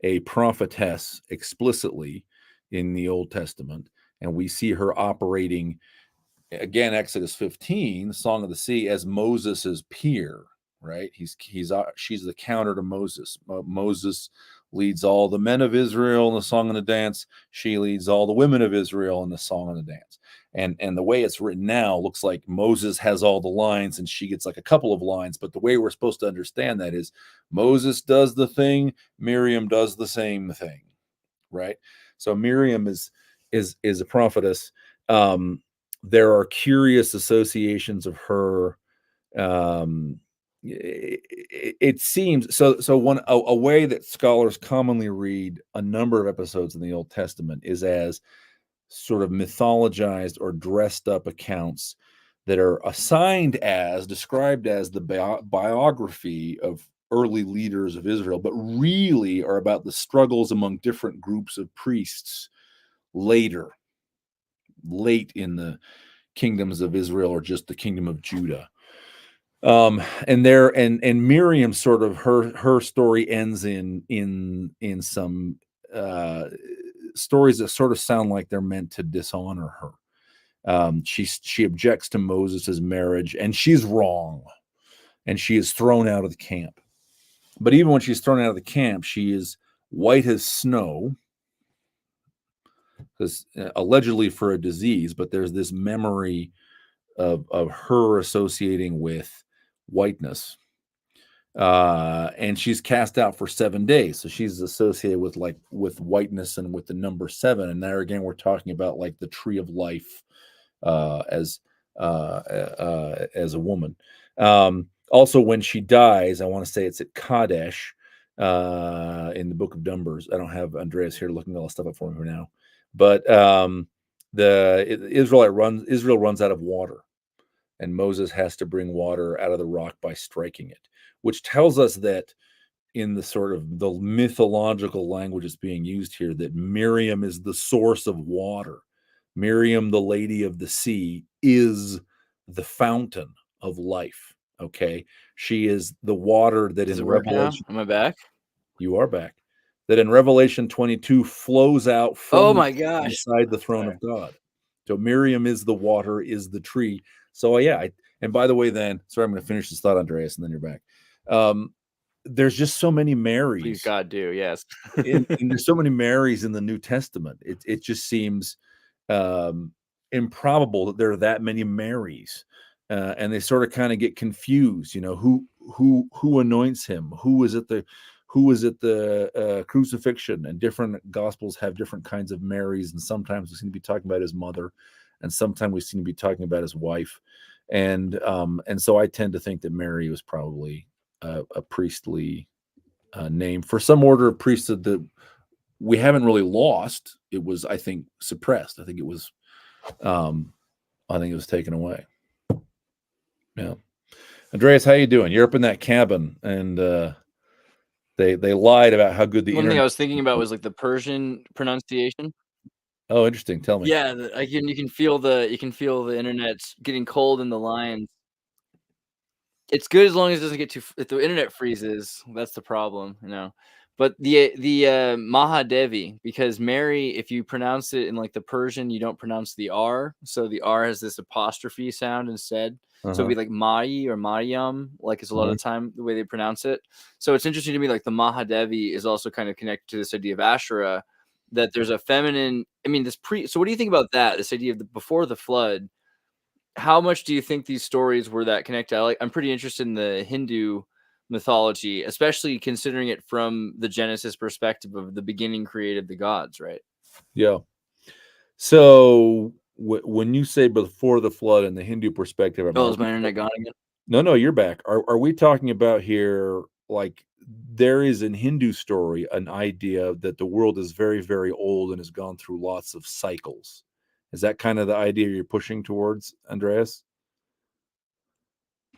a prophetess explicitly in the Old Testament, and we see her operating, again, Exodus 15, Song of the Sea, as Moses's peer, right? She's the counter to Moses. Moses leads all the men of Israel in the song and the dance. She leads all the women of Israel in the song and the dance. And the way it's written now looks like Moses has all the lines and she gets like a couple of lines. But the way we're supposed to understand that is Moses does the thing, Miriam does the same thing, right? So Miriam is a prophetess. There are curious associations of her. It seems so. A way that scholars commonly read a number of episodes in the Old Testament is as sort of mythologized or dressed up accounts that are described as the biography of early leaders of Israel, but really are about the struggles among different groups of priests late in the kingdoms of Israel, or just the kingdom of Judah. And Miriam, sort of her story ends in some stories that sort of sound like they're meant to dishonor her. She objects to Moses's marriage, and she's wrong, and she is thrown out of the camp. But even when she's thrown out of the camp, she is white as snow, because allegedly for a disease, but there's this memory of her associating with whiteness. And she's cast out for 7 days. So she's associated with whiteness and with the number 7. And there again, we're talking about like the tree of life as a woman. Also, when she dies, I want to say it's at Kadesh in the Book of Numbers. I don't have Andreas here looking all the stuff up for me for now, but Israel runs out of water, and Moses has to bring water out of the rock by striking it, which tells us that in the sort of the mythological language that's being used here, that Miriam is the source of water. Miriam, the lady of the sea, is the fountain of life. Okay, she is the water that Does in it work now? Revelation, Am I back? you are back, that in Revelation 22 flows out Oh from my gosh. beside the throne of God. So Miriam is the water, is the tree. So yeah, and by the way, then, sorry, I'm going to finish this thought, Andreas, and then you're back. There's just so many Marys. Please God do, yes. and there's so many Marys in the New Testament. It just seems improbable that there are that many Marys, and they sort of kind of get confused. You know, who anoints him? Who is at the crucifixion? And different gospels have different kinds of Marys, and sometimes we seem to be talking about his mother, and sometimes we seem to be talking about his wife, and so I tend to think that Mary was probably a priestly name for some order of priesthood that we haven't really lost. It was, I think, suppressed. I think it was taken away. Yeah. Andreas, how you doing? You're up in that cabin, and they lied about how good the One internet. thing I was thinking about was like the Persian pronunciation. Oh, interesting. Tell me. Yeah, you can feel the internet's getting cold in the lines. It's good as long as it doesn't get if the internet freezes, that's the problem, you know. But the Mahadevi, because Mary, if you pronounce it in like the Persian, you don't pronounce the R, so the R has this apostrophe sound instead. So it'd be like Mai or Mariam, like it's a lot of the time the way they pronounce it. So it's interesting to me, like the Mahadevi is also kind of connected to this idea of Asherah, that there's a feminine. I mean, so what do you think about that? This idea of before the flood. How much do you think these stories were that connected? I'm pretty interested in the Hindu mythology, especially considering it from the Genesis perspective of the beginning created the gods, right? Yeah. So when you say before the flood in the Hindu perspective, is my internet gone again? No, you're back. Are we talking about here, like, there is in Hindu story an idea that the world is very, very old and has gone through lots of cycles? Is that kind of the idea you're pushing towards, Andreas?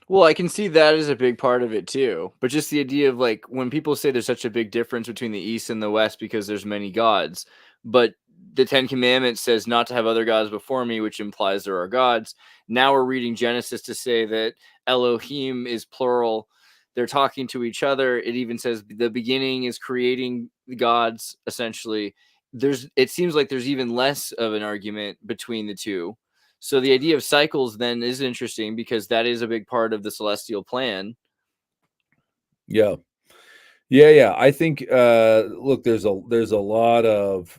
Well, I can see that as a big part of it too. But just the idea of like when people say there's such a big difference between the East and the West because there's many gods, but the Ten Commandments says not to have other gods before me, which implies there are gods. Now we're reading Genesis to say that Elohim is plural. They're talking to each other. It even says the beginning is creating the gods, essentially. It seems like there's even less of an argument between the two. So the idea of cycles then is interesting because that is a big part of the celestial plan. Yeah. I think look, there's a lot of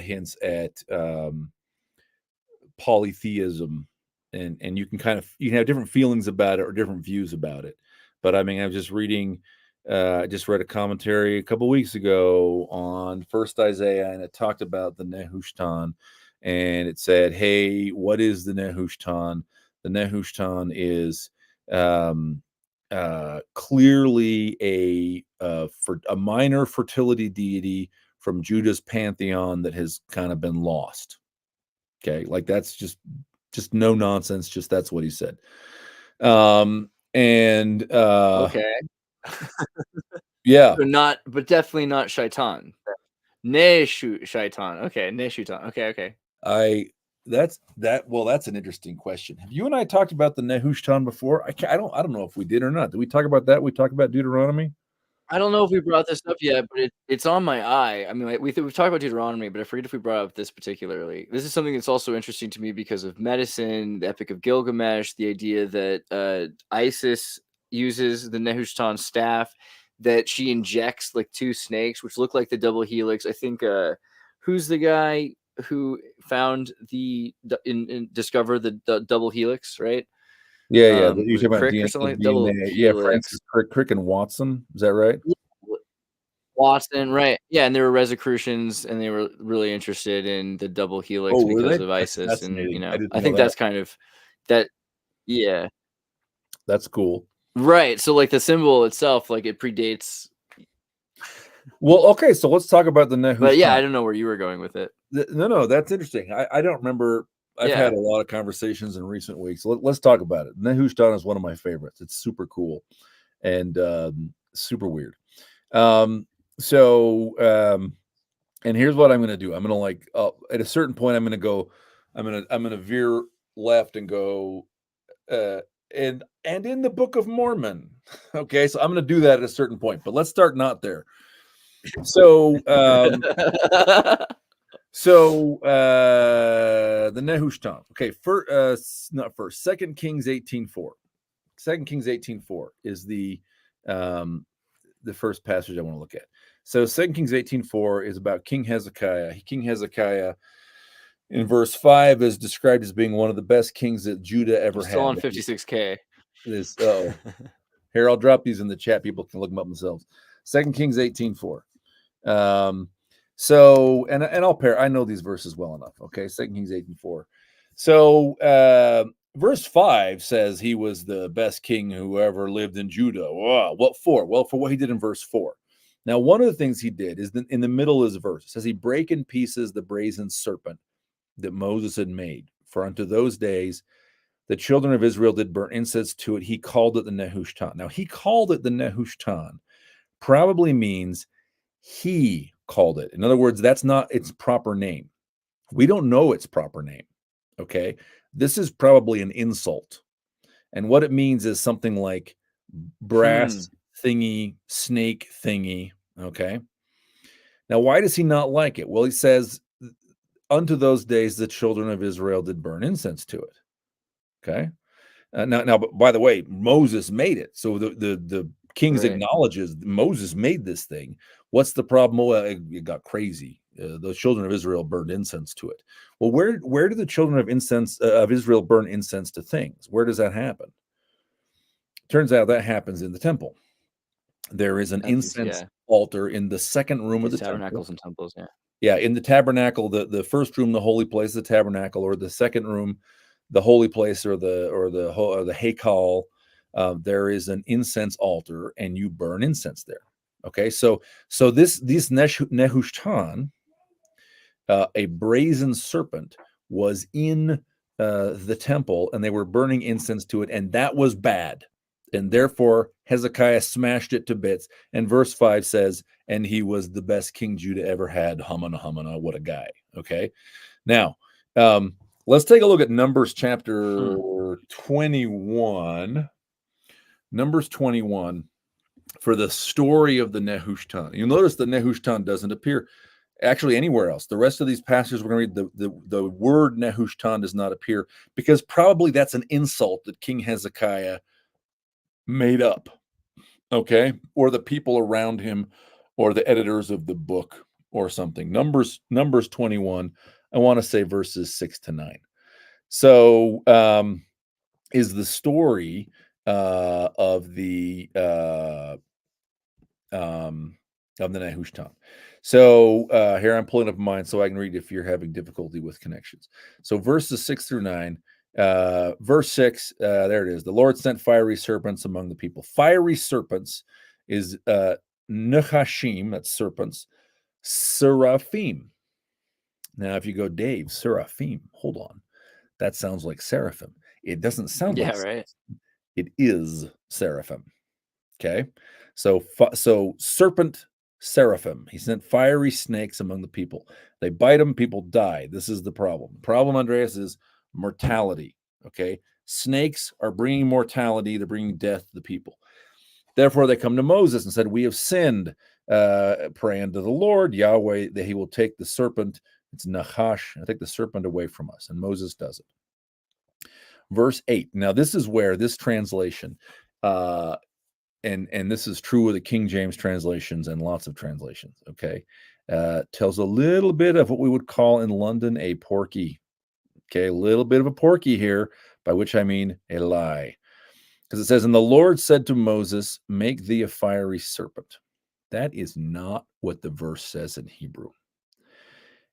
hints at polytheism, and you can have different feelings about it or different views about it. But I mean, I was just reading, I just read a commentary a couple weeks ago on First Isaiah, and it talked about the Nehushtan, and it said, "Hey, what is the Nehushtan? The Nehushtan is clearly a minor fertility deity from Judah's pantheon that has kind of been lost." Okay, like that's just no nonsense. Just that's what he said. Okay. Yeah. So but definitely not Shaitan. Shaitan. Okay, Neshutan. Okay. That's an interesting question. Have you and I talked about the Nehushtan before? I don't know if we did or not. Did we talk about that? We talked about Deuteronomy? I don't know if we brought this up yet, but it's on my eye. I mean, we've talked about Deuteronomy, but I forget if we brought up this particularly. This is something that's also interesting to me because of medicine, the Epic of Gilgamesh, the idea that Isis uses the Nehushtan staff, that she injects like two snakes, which look like the double helix. I think who's the guy who found discovered the double helix, right? Yeah. You talking about Crick DNA, or something like double DNA. Yeah, helix. Francis Crick and Watson. Is that right? Watson, right? Yeah, and they were Rosicrucians, and they were really interested in the double helix Oh, were because they? of That's Isis, and fascinating. I didn't I know think that. that's kind of that. Yeah, That's cool. right. So like the symbol itself, like it predates. Well, okay, so let's talk about the Nehushtan. But yeah, I don't know where you were going with it. No, that's interesting. I don't remember. I've Yeah. had a lot of conversations in recent weeks. Let's talk about it. Nehushtan is one of my favorites. It's super cool and super weird. And here's what I'm going to do. I'm going to at a certain point, I'm going to veer left and go and in the Book of Mormon. Okay, so I'm going to do that at a certain point, but let's start not there. So the Nehushtan. Okay, not first. 2 Kings 18:4. 2 Kings 18:4 is the first passage I want to look at. So 2 Kings 18:4 is about King Hezekiah. King Hezekiah in verse 5 is described as being one of the best kings that Judah ever had. Still on 56K. Here, I'll drop these in the chat. People can look them up themselves. 2 Kings 18:4. I know these verses well enough. Okay, 2 Kings 18:4. So verse 5 says he was the best king who ever lived in Judah. Wow, what for? Well, for what he did in verse 4. Now, one of the things he did is in the middle of his verse, it says he brake in pieces the brazen serpent that Moses had made. For unto those days the children of Israel did burn incense to it. He called it the Nehushtan. Now, he called it the Nehushtan probably means he called it. In other words, that's not its proper name. We don't know its proper name. Okay. This is probably an insult. And what it means is something like brass thingy, snake thingy. Okay. Now, why does he not like it? Well, he says, unto those days, the children of Israel did burn incense to it. Okay. Now, by the way, Moses made it. So the Kings acknowledges Moses made this thing. What's the problem? Well, it got crazy. The children of Israel burned incense to it. Well, where do the children of Israel burn incense to things? Where does that happen? Turns out that happens in the temple. There is an incense altar in the second room of the tabernacles temple. and temples. Yeah, in the tabernacle, the first room, the holy place, the tabernacle, or the second room, the holy place, or the Hekal, there is an incense altar, and you burn incense there. Okay, so this Nehushtan, a brazen serpent, was in the temple, and they were burning incense to it, and that was bad. And therefore, Hezekiah smashed it to bits. And verse 5 says, and he was the best king Judah ever had. Hamana, what a guy. Okay. Now, let's take a look at Numbers chapter 21. Numbers 21 for the story of the Nehushtan. You'll notice the Nehushtan doesn't appear actually anywhere else. The rest of these passages we're going to read, the word Nehushtan does not appear because probably that's an insult that King Hezekiah made up, okay, or the people around him, or the editors of the book, or something. Numbers 21. I want to say verses 6 to 9. So, is the story of the Nehushtan. So here I'm pulling up mine so I can read if you're having difficulty with connections. So verses 6 through 9. Verse 6, there it is. The Lord sent fiery serpents among the people. Fiery serpents is Nechashim, that's serpents. Seraphim. Now, if you go, Dave, Seraphim, hold on. That sounds like seraphim. It doesn't sound like right. It is seraphim. Okay. So serpent, seraphim. He sent fiery snakes among the people. They bite them, people die. This is the problem. The problem, Andreas, is mortality. Okay. Snakes are bringing mortality. They're bringing death to the people. Therefore, they come to Moses and said, we have sinned. Pray unto the Lord, Yahweh, that he will take the serpent. It's Nachash. Take the serpent away from us. And Moses does it. Verse 8. Now, this is where this translation, and this is true of the King James translations and lots of translations, okay, tells a little bit of what we would call in London a porky. Okay, a little bit of a porky here, by which I mean a lie. Because it says, and the Lord said to Moses, make thee a fiery serpent. That is not what the verse says in Hebrew.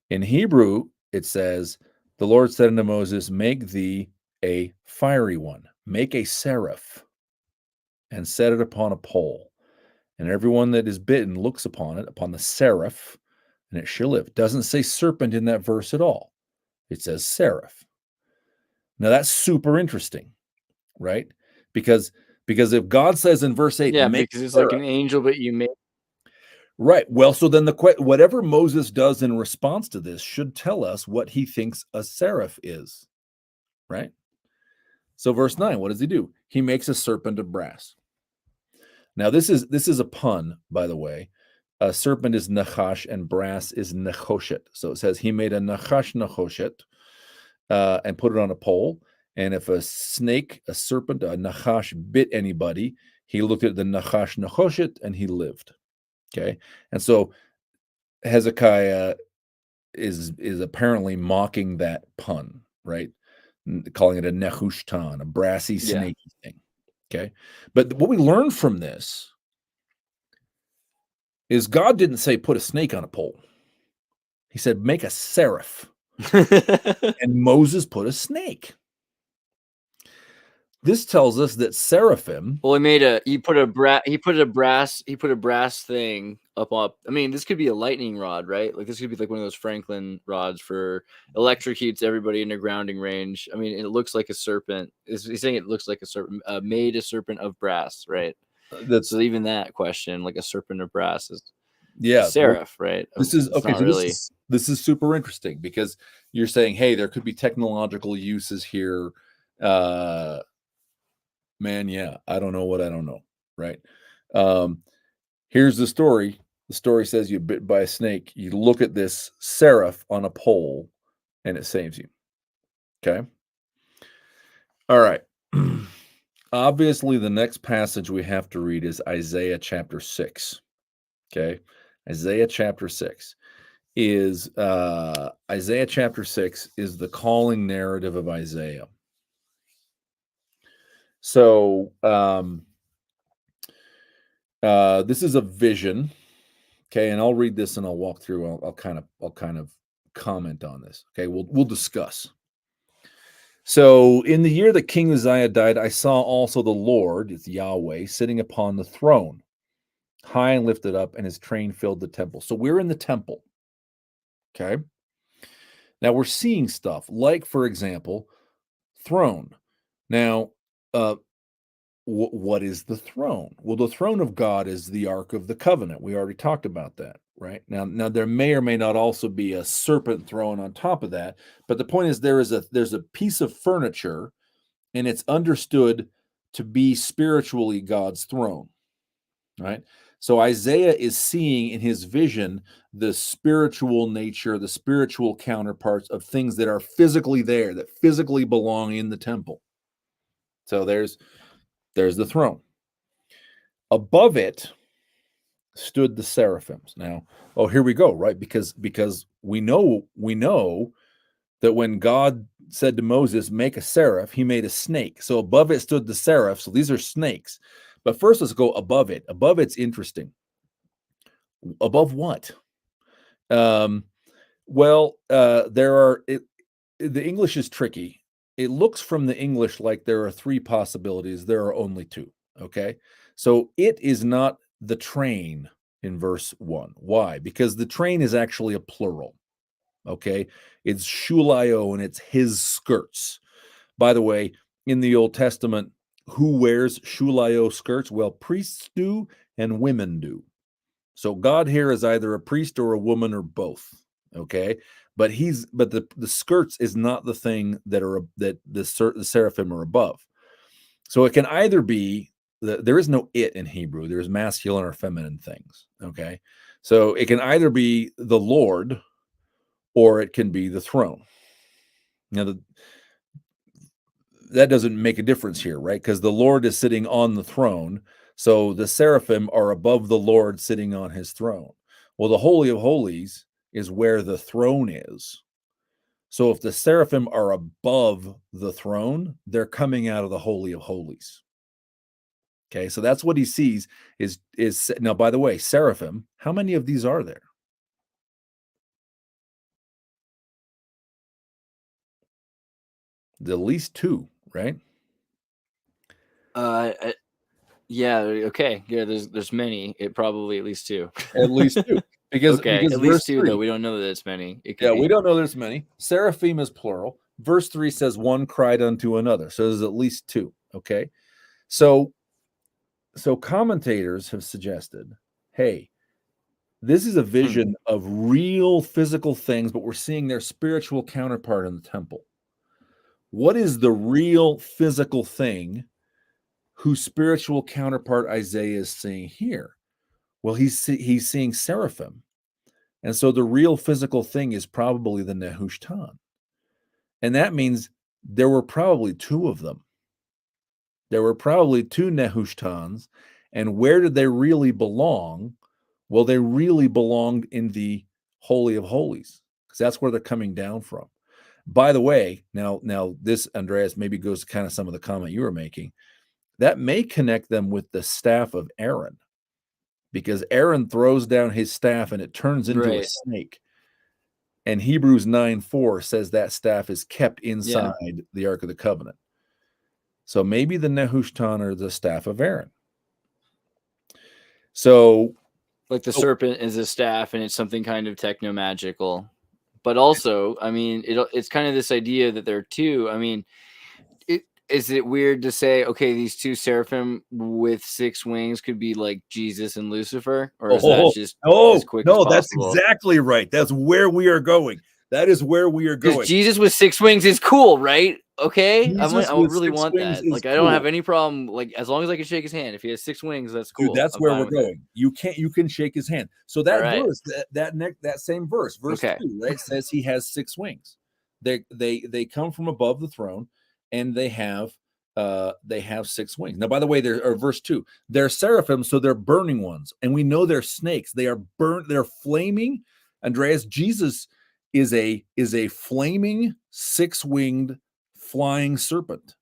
In Hebrew, it says, the Lord said unto Moses, make thee a fiery one, make a seraph, and set it upon a pole. And everyone that is bitten looks upon it, upon the seraph, and it shall live. It doesn't say serpent in that verse at all. It says seraph. Now that's super interesting, right? Because if God says in verse 8, Yeah, make because it's seraph, like an angel, but you make. right. Well, so then whatever Moses does in response to this should tell us what he thinks a seraph is, right? So verse 9, what does he do? He makes a serpent of brass. Now this is a pun, by the way. A serpent is nachash and brass is nechoshet. So it says he made a nachash nechoshet and put it on a pole. And if a snake, a serpent, a nachash bit anybody, he looked at the nachash nechoshet and he lived. Okay, and so Hezekiah is apparently mocking that pun, right? Calling it a Nehushtan, a brassy, snaky thing. Okay, but what we learn from this is God didn't say put a snake on a pole. He said make a seraph, and Moses put a snake. This tells us that seraphim. Well, he put a brass thing up. I mean, this could be a lightning rod, right? Like this could be like one of those Franklin rods for electrocutes everybody in a grounding range. I mean, it looks like a serpent. He's saying it looks like a serpent, made a serpent of brass, right? So even that question, like a serpent of brass, is a seraph, right? This is It's okay. not So really. This is super interesting because you're saying, hey, there could be technological uses here. Man, yeah, I don't know what I don't know, right? Here's the story. The story says you're bit by a snake. You look at this seraph on a pole, and it saves you. Okay. All right. Obviously, the next passage we have to read is Isaiah chapter 6. Okay. Isaiah chapter 6 is the calling narrative of Isaiah. So this is a vision. Okay, and I'll read this and I'll walk through. I'll kind of comment on this. Okay, we'll discuss. So in the year that King Uzziah died, I saw also the Lord, it's Yahweh, sitting upon the throne, high and lifted up, and his train filled the temple. So we're in the temple. Okay. Now we're seeing stuff like, for example, throne. Now, what is the throne? Well, the throne of God is the Ark of the Covenant. We already talked about that, right? Now there may or may not also be a serpent throne on top of that, but the point is there's a piece of furniture, and it's understood to be spiritually God's throne, right? So Isaiah is seeing in his vision the spiritual nature, the spiritual counterparts of things that are physically there, that physically belong in the temple. So there's the throne. Above it stood the seraphims. Now, here we go, right? Because we know that when God said to Moses, make a seraph, he made a snake. So above it stood the seraph. So these are snakes. But first, let's go above it. Above it's interesting. Above what? There are. The English is tricky. It looks from the English like there are three possibilities. There are only two. Okay, so it is not the train in verse 1. Why? Because the train is actually a plural. Okay, it's shulayo and it's his skirts. By the way, in the Old Testament, who wears shulayo skirts? Well, priests do and women do. So God here is either a priest or a woman or both. Okay, but the skirts is not the thing that the seraphim are above. So it can either be there is no it in Hebrew. There's masculine or feminine things. Okay, so it can either be the Lord or it can be the throne. Now that doesn't make a difference here, right? Because the Lord is sitting on the throne. So the seraphim are above the Lord sitting on his throne. Well, the Holy of Holies is where the throne is. So if the seraphim are above the throne, they're coming out of the Holy of Holies. Okay, so that's what he sees is now, by the way, seraphim, how many of these are there? At least 2, right? Yeah. Okay. Yeah. There's many. It probably at least 2. At least 2. Because at verse least 2 3, though. We don't know that it's many. It could yeah, be. we don't know there's many. Seraphim is plural. Verse 3 says one cried unto another. So there's at least 2. Okay. So commentators have suggested, hey, this is a vision of real physical things, but we're seeing their spiritual counterpart in the temple. What is the real physical thing whose spiritual counterpart Isaiah is seeing here? Well, he's seeing seraphim. And so the real physical thing is probably the Nehushtan. And that means there were probably 2 of them. There were probably 2 Nehushtans. And where did they really belong? Well, they really belonged in the Holy of Holies, because that's where they're coming down from. By the way, now this, Andreas, maybe goes to kind of some of the comment you were making. That may connect them with the staff of Aaron, because Aaron throws down his staff and it turns into a snake. And Hebrews 9:4 says that staff is kept inside the Ark of the Covenant. So maybe the Nehushtan are the staff of Aaron. So, like the serpent is a staff, and it's something kind of techno-magical. But also, I mean, it's kind of this idea that there are 2. I mean, is it weird to say, okay, these 2 seraphim with 6 wings could be like Jesus and Lucifer? Or is that just as quick as possible? That's exactly right. That's where we are going. That is where we are going. Because Jesus with 6 wings is cool, right? Okay, I really want that. Like, I don't have any problem. Like, as long as I can shake his hand. If he has 6 wings, that's cool. Dude, that's where we're going. You can shake his hand. So that verse, that same verse, verse 2, right, says he has 6 wings. They come from above the throne, and they have 6 wings. Now, by the way, verse 2, they're seraphim, so they're burning ones, and we know they're snakes. They are burnt. They're flaming. Andreas, Jesus is a flaming 6-winged flying serpent.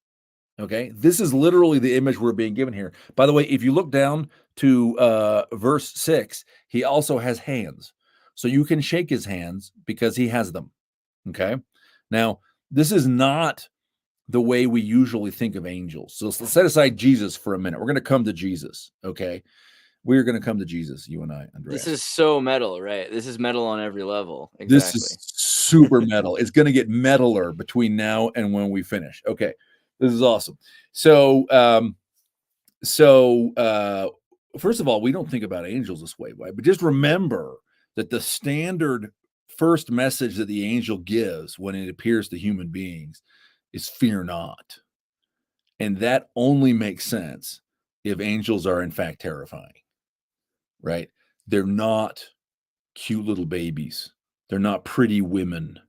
Okay, this is literally the image we're being given here. By the way, if you look down to verse 6, he also has hands, so you can shake his hands because he has them. Okay, now this is not the way we usually think of angels. So let's set aside Jesus for a minute. We're going to come to Jesus. Okay, we're going to come to Jesus, you and I, Andreas. This is so metal, right? This is metal on every level. Exactly. This is super metal. It's going to get metaler between now and when we finish. Okay, this is awesome. So, first of all, we don't think about angels this way, right? But just remember that the standard first message that the angel gives when it appears to human beings is fear not. And that only makes sense if angels are in fact terrifying, right? They're not cute little babies. They're not pretty women,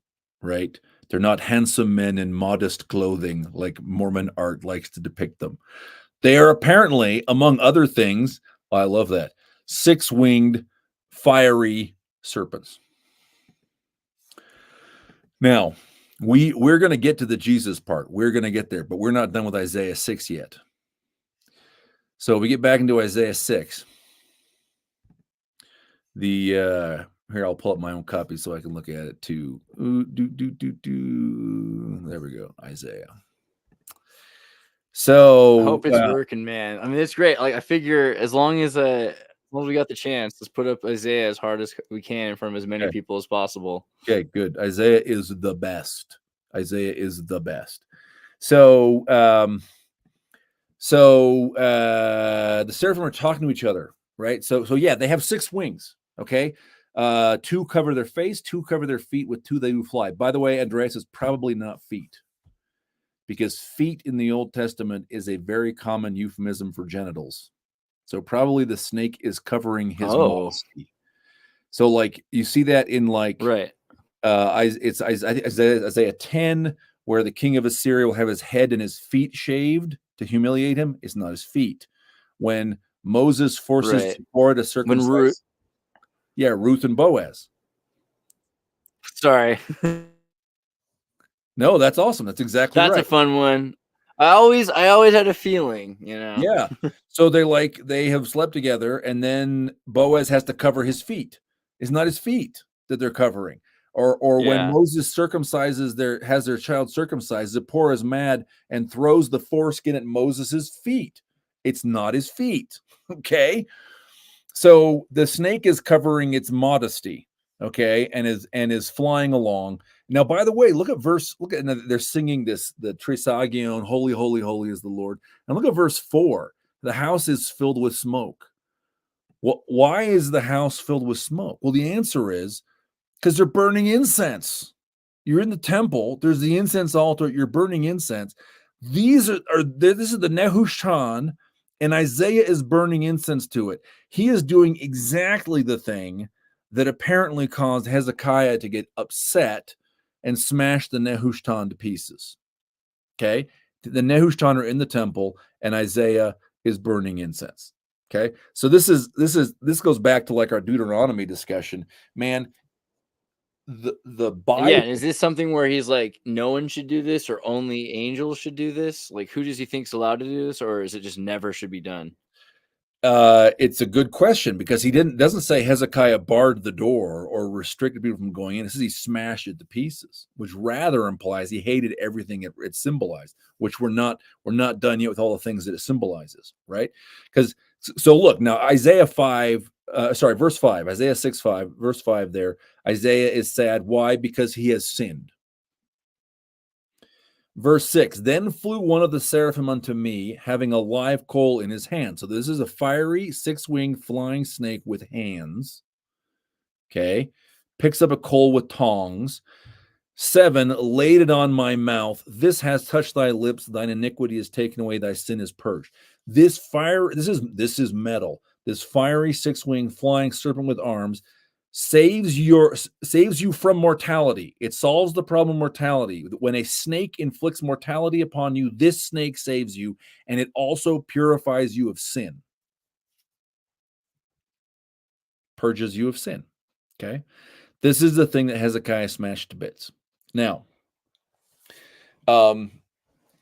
right? They're not handsome men in modest clothing like Mormon art likes to depict them. They are apparently, among other things, I love that, 6-winged fiery serpents. Now, we're going to get to the Jesus part. We're going to get there, but we're not done with Isaiah 6 yet. So we get back into Isaiah 6. Here, I'll pull up my own copy so I can look at it too. There we go, Isaiah. So I hope it's working, man. I mean, it's great. Like, I figure as long as we got the chance, let's put up Isaiah as hard as we can in front of as many people as possible. Okay, good. Isaiah is the best. Isaiah is the best. So the seraphim are talking to each other, right? So yeah, they have 6 wings. Okay, 2 cover their face, 2 cover their feet, with 2 they do fly. By the way, Andreas, is probably not feet, because feet in the Old Testament is a very common euphemism for genitals. So probably the snake is covering his modesty. So like you see that in like it's Isaiah 10, where the king of Assyria will have his head and his feet shaved to humiliate him. It's not his feet. When Moses forces Zipporah to circumcise. Ruth and Boaz. Sorry. No, that's awesome. That's exactly right. That's a fun one. I always had a feeling, you know. Yeah. So they have slept together, and then Boaz has to cover his feet. It's not his feet that they're covering. Or when Yeah. Moses has their child circumcised, Zipporah is mad and throws the foreskin at Moses's feet. It's not his feet. Okay. So the snake is covering its modesty, okay, and is flying along. Now, by the way, look at they're singing this, the Trisagion, holy, holy, holy is the Lord. And look at verse 4. The house is filled with smoke. Well, why is the house filled with smoke? Well, the answer is because they're burning incense. You're in the temple, there's the incense altar, you're burning incense. This is the Nehushtan, and Isaiah is burning incense to it. He is doing exactly the thing that apparently caused Hezekiah to get upset and smash the Nehushtan to pieces. Okay? The Nehushtan are in the temple, and Isaiah is burning incense. Okay? So this goes back to like our Deuteronomy discussion. Man, the Bible. Yeah, and is this something where he's like, no one should do this, or only angels should do this? Like, who does he think's allowed to do this, or is it just never should be done? It's a good question, because he doesn't say Hezekiah barred the door or restricted people from going in. It says he smashed it to pieces, which rather implies he hated everything it symbolized, which we're not done yet with all the things that it symbolizes, right? Because so look now, Isaiah 5, verse 5, Isaiah 6:5, verse 5 there. Isaiah is sad. Why? Because he has sinned. Verse 6, then flew one of the seraphim unto me, having a live coal in his hand. So this is a fiery, six-winged flying snake with hands. Okay. Picks up a coal with tongs. 7, laid it on my mouth. This has touched thy lips. Thine iniquity is taken away. Thy sin is purged. This is metal. This fiery, six-winged flying serpent with arms saves you from mortality. It solves the problem of mortality. When a snake inflicts mortality upon you, this snake saves you, and it also purifies you of sin. Purges you of sin. Okay? This is the thing that Hezekiah smashed to bits. Now,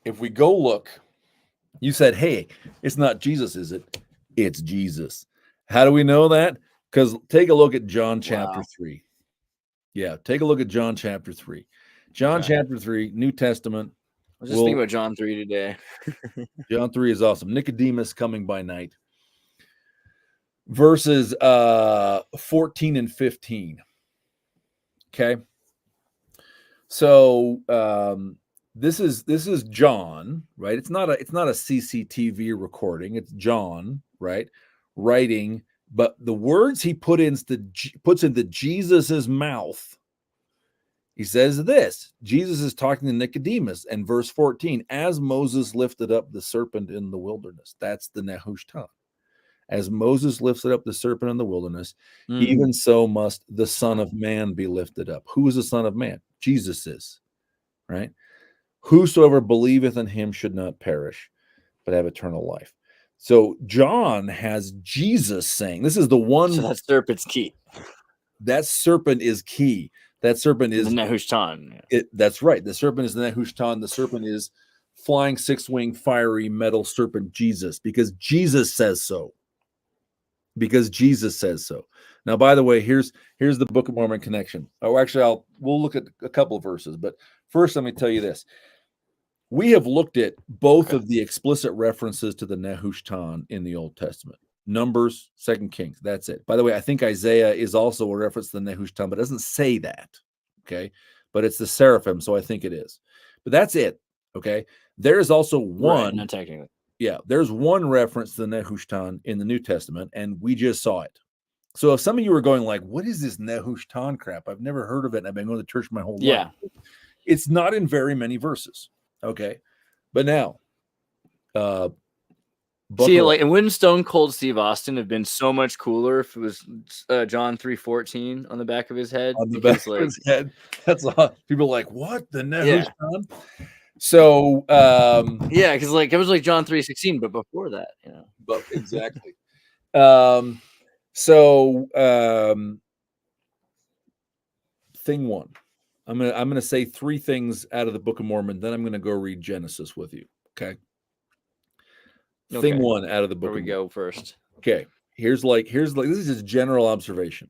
if we go look, you said, hey, it's not Jesus, is it? It's Jesus. How do we know that? Because take a look at John chapter 3. Yeah, take a look at John chapter 3. John chapter 3, New Testament. I was just thinking about John 3 today. John 3 is awesome. Nicodemus coming by night. Verses 14 and 15. Okay. So this is John, right? It's not a CCTV recording. It's John, right? Writing, but the words he puts into Jesus's mouth. He says this. Jesus is talking to Nicodemus, and verse 14, as Moses lifted up the serpent in the wilderness. That's the Nehushtan. As Moses lifted up the serpent in the wilderness, even so must the Son of Man be lifted up. Who is the Son of Man? Jesus is, right? Whosoever believeth in him should not perish, but have eternal life. So John has Jesus saying, this is the one. So that serpent's key. That serpent is key. That serpent is the Nehushtan. That's right. The serpent is the Nehushtan. The serpent is flying six-winged fiery metal serpent Jesus, because Jesus says so. Because Jesus says so. Now, by the way, here's the Book of Mormon connection. Oh, actually, we'll look at a couple of verses, but first, let me tell you this. We have looked at both of the explicit references to the Nehushtan in the Old Testament. Numbers, 2 Kings. That's it. By the way, I think Isaiah is also a reference to the Nehushtan, but it doesn't say that. Okay. But it's the seraphim, so I think it is. But that's it. Okay. There is also one. Right, not technically. Yeah. There's one reference to the Nehushtan in the New Testament, and we just saw it. So if some of you are going like, what is this Nehushtan crap? I've never heard of it, and I've been going to church my whole life. It's not in very many verses. Okay. But now, see, like, and wouldn't Stone Cold Steve Austin have been so much cooler if it was John 3:14 on the back of his head? On the back of his head. That's all. People are like, what? The Nehushtan? Yeah. So, yeah, because like it was like John 3:16, but before that, you know. But exactly. Thing one. I'm gonna say three things out of the Book of Mormon, then I'm gonna go read Genesis with you. Okay. Okay. Thing one out of the book. Where we go first. Okay. Here's like this is just general observation.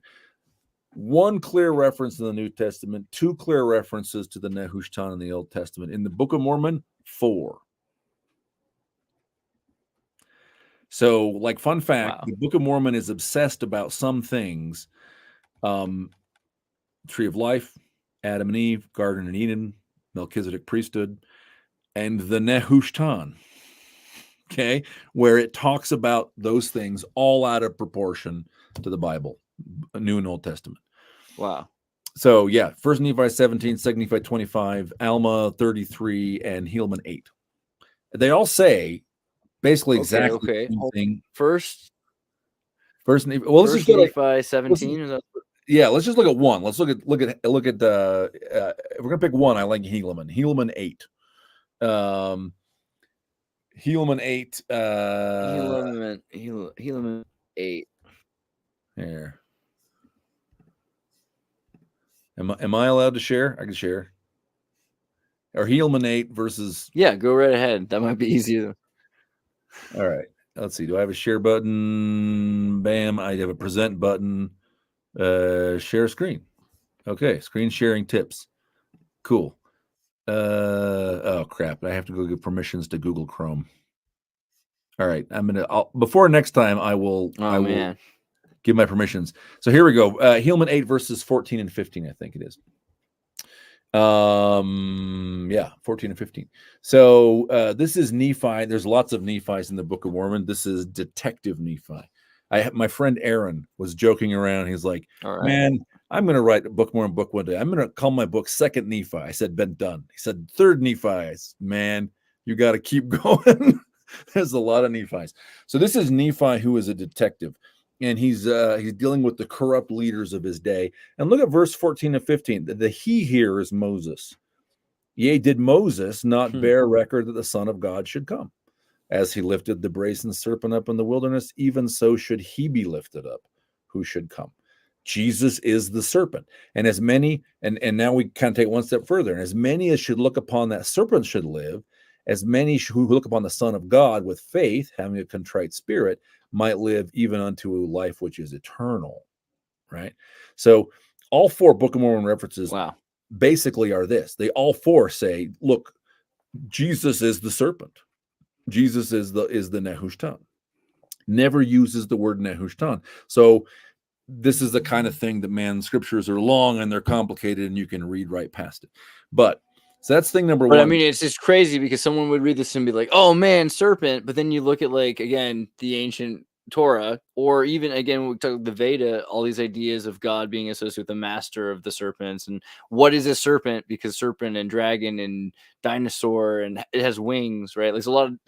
One clear reference in the New Testament, two clear references to the Nehushtan in the Old Testament. In the Book of Mormon, 4. So, like, fun fact, Wow. the Book of Mormon is obsessed about some things. Tree of Life, Adam and Eve, Garden and Eden, Melchizedek priesthood, and the Nehushtan. Okay, where it talks about those things all out of proportion to the Bible, New and Old Testament. Wow. So yeah, 1 Nephi 17, 2 Nephi 25, Alma 33, and Helaman 8. They all say basically exactly the same thing. First Nephi. Well, let's just go Nephi 17. Yeah, let's just look at one. Let's look at the. If we're gonna pick one, I like Helaman. Helaman 8. Helaman 8. Helaman 8. Here. Am I allowed to share? I can share. Or Helaman 8 versus. Yeah, go right ahead. That might be easier. All right. Let's see. Do I have a share button? Bam. I have a present button. Share screen. Okay. Screen sharing tips. Cool. Oh crap. I have to go get permissions to Google Chrome. All right. Before next time, I will give my permissions. So here we go. Helaman 8 verses 14 and 15, I think it is. 14 and 15. So this is Nephi. There's lots of Nephis in the Book of Mormon. This is Detective Nephi. My friend Aaron was joking around. He's like, man, I'm going to write a Book of Mormon book one day. I'm going to call my book Second Nephi. I said, been done. He said, Third Nephi. Man, you got to keep going. There's a lot of Nephis. So this is Nephi, who is a detective. And he's dealing with the corrupt leaders of his day. And look at verse 14 and 15. The he here is Moses. Yea, did Moses not bear record that the Son of God should come? As he lifted the brazen serpent up in the wilderness, even so should he be lifted up, who should come. Jesus is the serpent. And as many, and now we kind of take one step further, and as many as should look upon that serpent should live, as many who look upon the Son of God with faith, having a contrite spirit, might live even unto a life which is eternal, right? So all 4 Book of Mormon references basically are this. They all 4 say, look, Jesus is the serpent. Jesus is the Nehushtan. Never uses the word Nehushtan. So this is the kind of thing that, scriptures are long and they're complicated and you can read right past it. But so that's thing number 1. But I mean, it's just crazy because someone would read this and be like, oh man, serpent. But then you look at, like, again, the ancient Torah, or even again, when we talk the Veda, all these ideas of God being associated with the master of the serpents. And what is a serpent? Because serpent and dragon and dinosaur, and it has wings, right? There's a lot of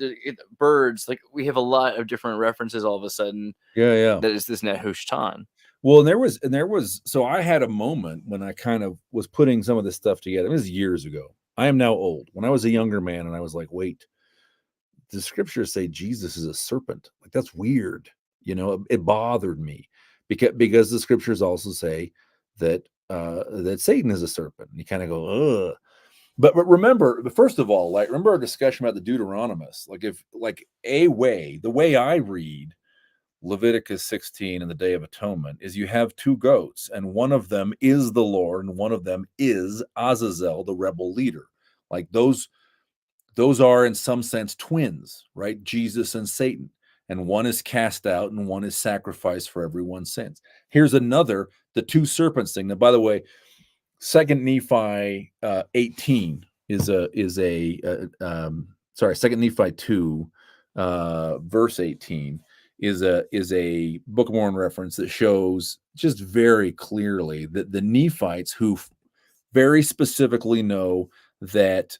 birds. Like, we have a lot of different references all of a sudden. Yeah. That is this Nehushtan. Well, and there was, so I had a moment when I kind of was putting some of this stuff together. It was years ago. I am now old. When I was a younger man and I was like, wait, the scriptures say Jesus is a serpent. Like, that's weird. It bothered me because the scriptures also say that Satan is a serpent. And you kind of go, ugh. But remember, first of all, remember our discussion about the Deuteronomists. The way I read Leviticus 16 and the Day of Atonement is you have 2 goats, and one of them is the Lord, and one of them is Azazel, the rebel leader. Like, those are in some sense twins, right? Jesus and Satan. And one is cast out and one is sacrificed for everyone's sins. Here's the 2 serpents thing. Now, by the way, 2 Nephi 18 is 2 Nephi 2 verse 18 is a Book of Mormon reference that shows just very clearly that the Nephites, who very specifically know that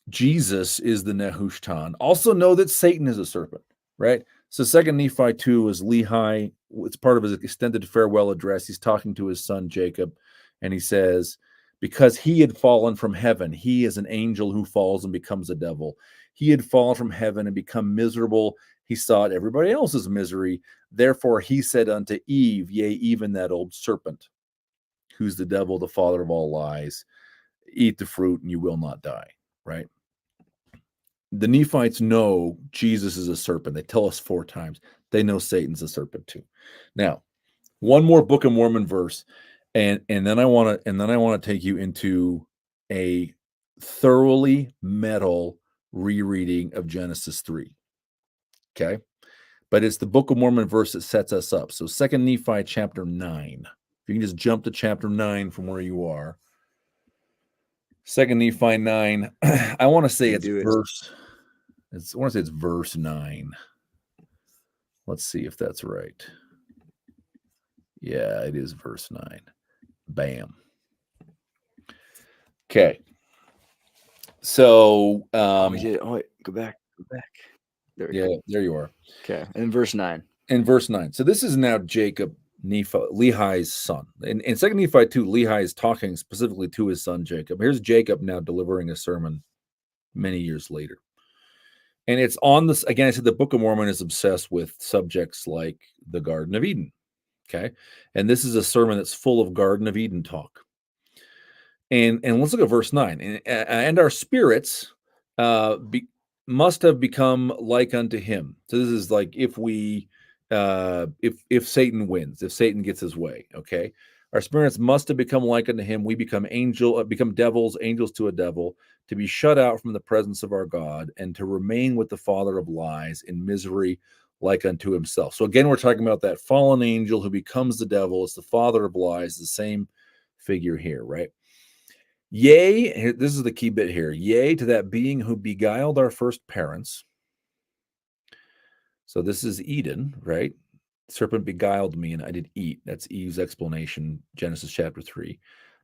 Jesus is the Nehushtan, also know that Satan is a serpent, right? So 2 Nephi 2 is Lehi. It's part of his extended farewell address. He's talking to his son Jacob, and he says, because he had fallen from heaven, he is an angel who falls and becomes a devil. He had fallen from heaven and become miserable. He sought everybody else's misery. Therefore he said unto Eve, yea, even that old serpent, who's the devil, the father of all lies, eat the fruit and you will not die, right? the Nephites know Jesus is a serpent. They tell us 4 times. They know Satan's a serpent too. Now, one more Book of Mormon verse, and then I want to take you into a thoroughly metal rereading of Genesis 3. Okay, but it's the Book of Mormon verse that sets us up. So 2 Nephi chapter 9. If you can just jump to chapter 9 from where you are. 2 Nephi 9. I want to say it's verse 9. Let's see if that's right. Yeah, it is verse 9. Bam. Okay. So wait, go back. There you are. Okay. And verse 9. In verse 9. So this is now Jacob, Lehi's son. In 2 Nephi 2, Lehi is talking specifically to his son Jacob. Here's Jacob now delivering a sermon many years later. And it's on this, again, I said the Book of Mormon is obsessed with subjects like the Garden of Eden. Okay. And this is a sermon that's full of Garden of Eden talk. And let's look at verse 9. And our spirits must have become like unto him. So this is like if Satan wins, if Satan gets his way, okay? Our spirits must have become like unto him. We become devils, angels to a devil, to be shut out from the presence of our God, and to remain with the father of lies in misery like unto himself. So again, we're talking about that fallen angel who becomes the devil. It's the father of lies, the same figure here, right? Yea, this is the key bit here. Yea, to that being who beguiled our first parents. So this is Eden, right? Serpent beguiled me and I did eat. That's Eve's explanation, Genesis chapter 3.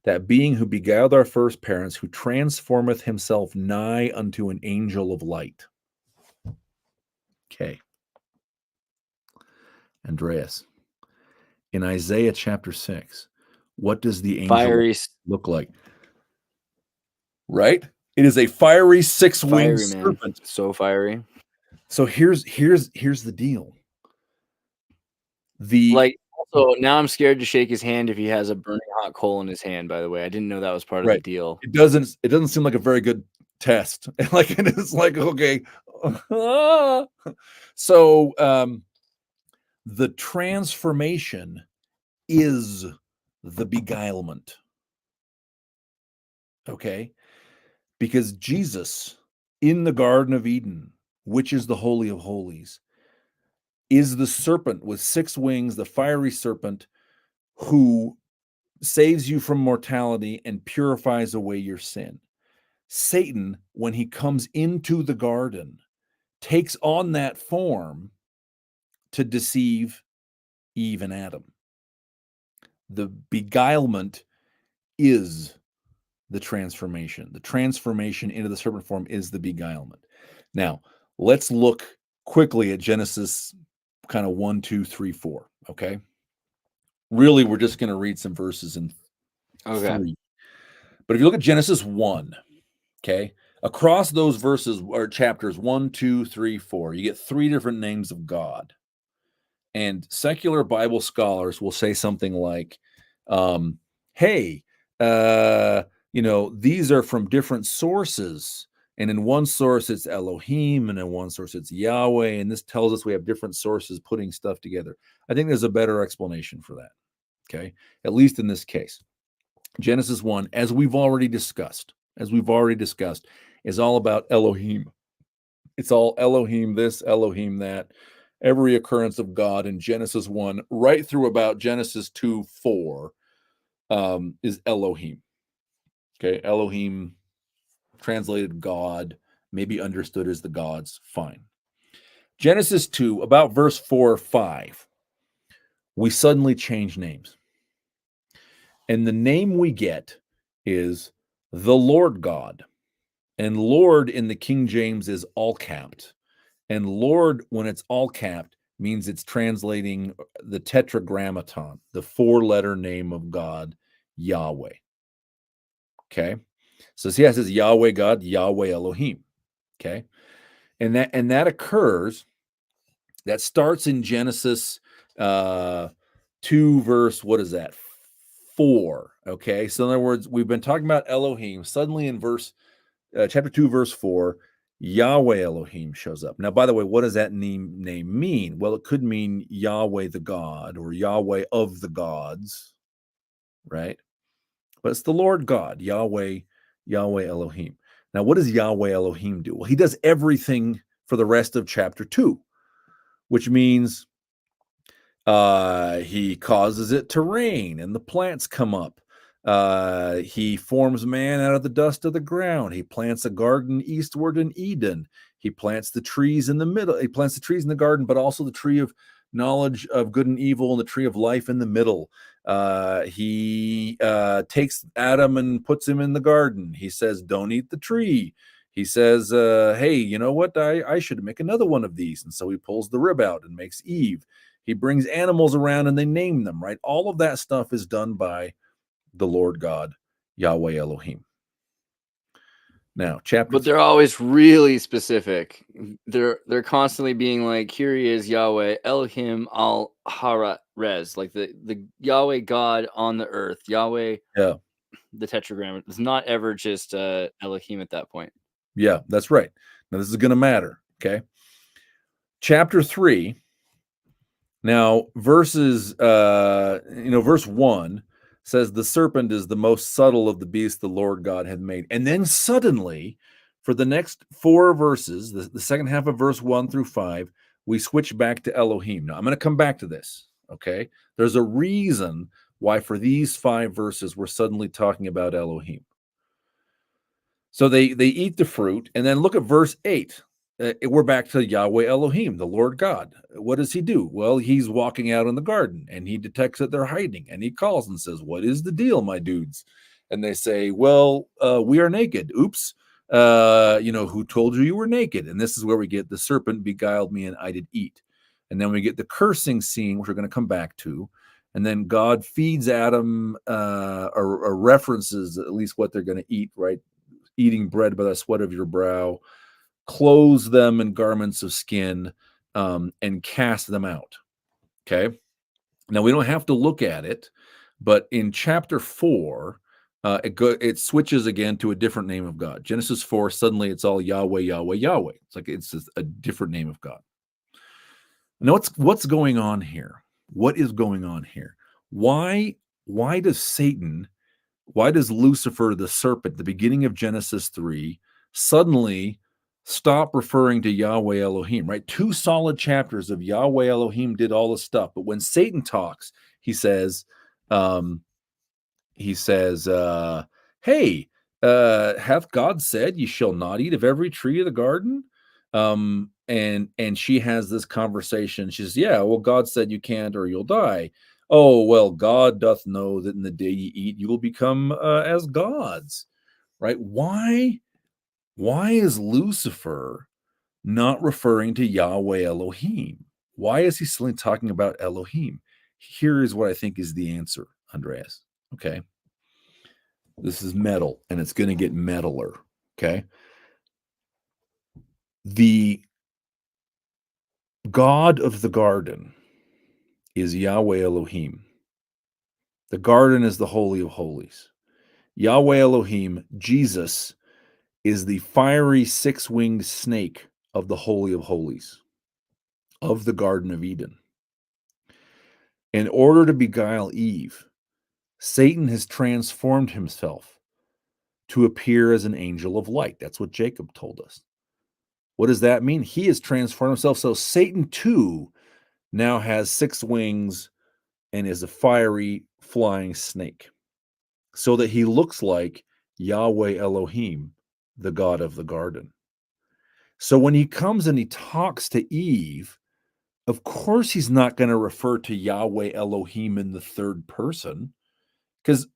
That being who beguiled our first parents, who transformeth himself nigh unto an angel of light. Okay. Andreas, in Isaiah chapter 6, what does the angel look like? Right? It is a fiery 6-winged serpent. So fiery. So here's the deal. Also, now I'm scared to shake his hand if he has a burning hot coal in his hand, by the way. I didn't know that was part of the deal. It doesn't seem like a very good test. Like it's like, okay. So the transformation is the beguilement. Okay? Because Jesus in the Garden of Eden, which is the Holy of Holies, is the serpent with 6 wings, the fiery serpent who saves you from mortality and purifies away your sin. Satan, when he comes into the garden, takes on that form to deceive Eve and Adam. The beguilement is the transformation. The transformation into the serpent form is the beguilement. Now, let's look quickly at Genesis kind of 1, 2, 3, 4. Okay. Really, we're just going to read some verses in 3. But if you look at Genesis 1, okay, across those verses or chapters 1, 2, 3, 4, you get 3 different names of God. And secular Bible scholars will say something like, hey, these are from different sources. And in one source, it's Elohim, and in one source, it's Yahweh. And this tells us we have different sources putting stuff together. I think there's a better explanation for that, okay? At least in this case. Genesis 1, as we've already discussed, is all about Elohim. It's all Elohim this, Elohim that. Every occurrence of God in Genesis 1, right through about Genesis 2, 4, is Elohim. Okay, Elohim, translated God, maybe understood as the gods, fine. Genesis 2, about verse 4 or 5, we suddenly change names. And the name we get is the Lord God. And Lord in the King James is all capped. And Lord, when it's all capped, means it's translating the tetragrammaton, the 4-letter name of God, Yahweh. Okay? So see how it says Yahweh God, Yahweh Elohim. Okay? And that occurs, that starts in Genesis 2 verse, what is that? 4. Okay? So in other words, we've been talking about Elohim. Suddenly in chapter 2, verse 4, Yahweh Elohim shows up. Now, by the way, what does that name mean? Well, it could mean Yahweh the God or Yahweh of the gods, right? But it's the Lord God, Yahweh Elohim. Now, what does Yahweh Elohim do? Well, he does everything for the rest of chapter 2, which means he causes it to rain and the plants come up. He forms man out of the dust of the ground. He plants a garden eastward in Eden. He plants the trees in the middle. He plants the trees in the garden, but also the tree of knowledge of good and evil and the tree of life in the middle. He takes Adam and puts him in the garden. He says, don't eat the tree. He says, hey, you know what? I should make another one of these. And so he pulls the rib out and makes Eve. He brings animals around and they name them, right? All of that stuff is done by the Lord God, Yahweh Elohim. Now, but they're always really specific. They're constantly being like, here he is, Yahweh Elohim al Hara-Rez, like the Yahweh God on the earth, Yahweh, the tetragram. It's not ever just Elohim at that point. Yeah, that's right. Now this is going to matter. Okay, chapter 3. Now, verse 1 says the serpent is the most subtle of the beasts the Lord God had made. And then suddenly, for the next 4 verses, the second half of verse 1 through 5, we switch back to Elohim. Now, I'm going to come back to this, okay? There's a reason why for these 5 verses we're suddenly talking about Elohim. So they eat the fruit, and then look at verse 8. We're back to Yahweh Elohim, the Lord God. What does he do? Well, he's walking out in the garden and he detects that they're hiding and he calls and says, what is the deal, my dudes? And they say, well, we are naked. Oops. Who told you were naked? And this is where we get the serpent beguiled me and I did eat. And then we get the cursing scene, which we're going to come back to. And then God feeds Adam or references at least what they're going to eat, right? Eating bread by the sweat of your brow. Clothes them in garments of skin, and cast them out. Okay. Now we don't have to look at it, but in chapter 4, it switches again to a different name of God. Genesis 4, suddenly it's all Yahweh, Yahweh, Yahweh. It's like it's just a different name of God. Now what's going on here? What is going on here? Why does Lucifer, the serpent, the beginning of Genesis 3, suddenly stop referring to Yahweh Elohim, right? 2 solid chapters of Yahweh Elohim did all this stuff. But when Satan talks, he says, hey, hath God said you shall not eat of every tree of the garden? And she has this conversation. She says, yeah, well, God said you can't or you'll die. Oh, well, God doth know that in the day you eat, you will become as gods, right? Why is Lucifer not referring to Yahweh Elohim? Why is he still talking about Elohim? Here is what I think is the answer, Andreas. Okay. This is metal, and it's going to get metaler. Okay. The God of the garden is Yahweh Elohim. The garden is the Holy of Holies. Yahweh Elohim, Jesus, is the fiery 6-winged snake of the Holy of Holies, of the Garden of Eden. In order to beguile Eve, Satan has transformed himself to appear as an angel of light. That's what Jacob told us. What does that mean? He has transformed himself. So Satan too now has 6 wings and is a fiery flying snake, so that he looks like Yahweh Elohim, the God of the garden. So when he comes and he talks to Eve, of course he's not going to refer to Yahweh Elohim in the third person, because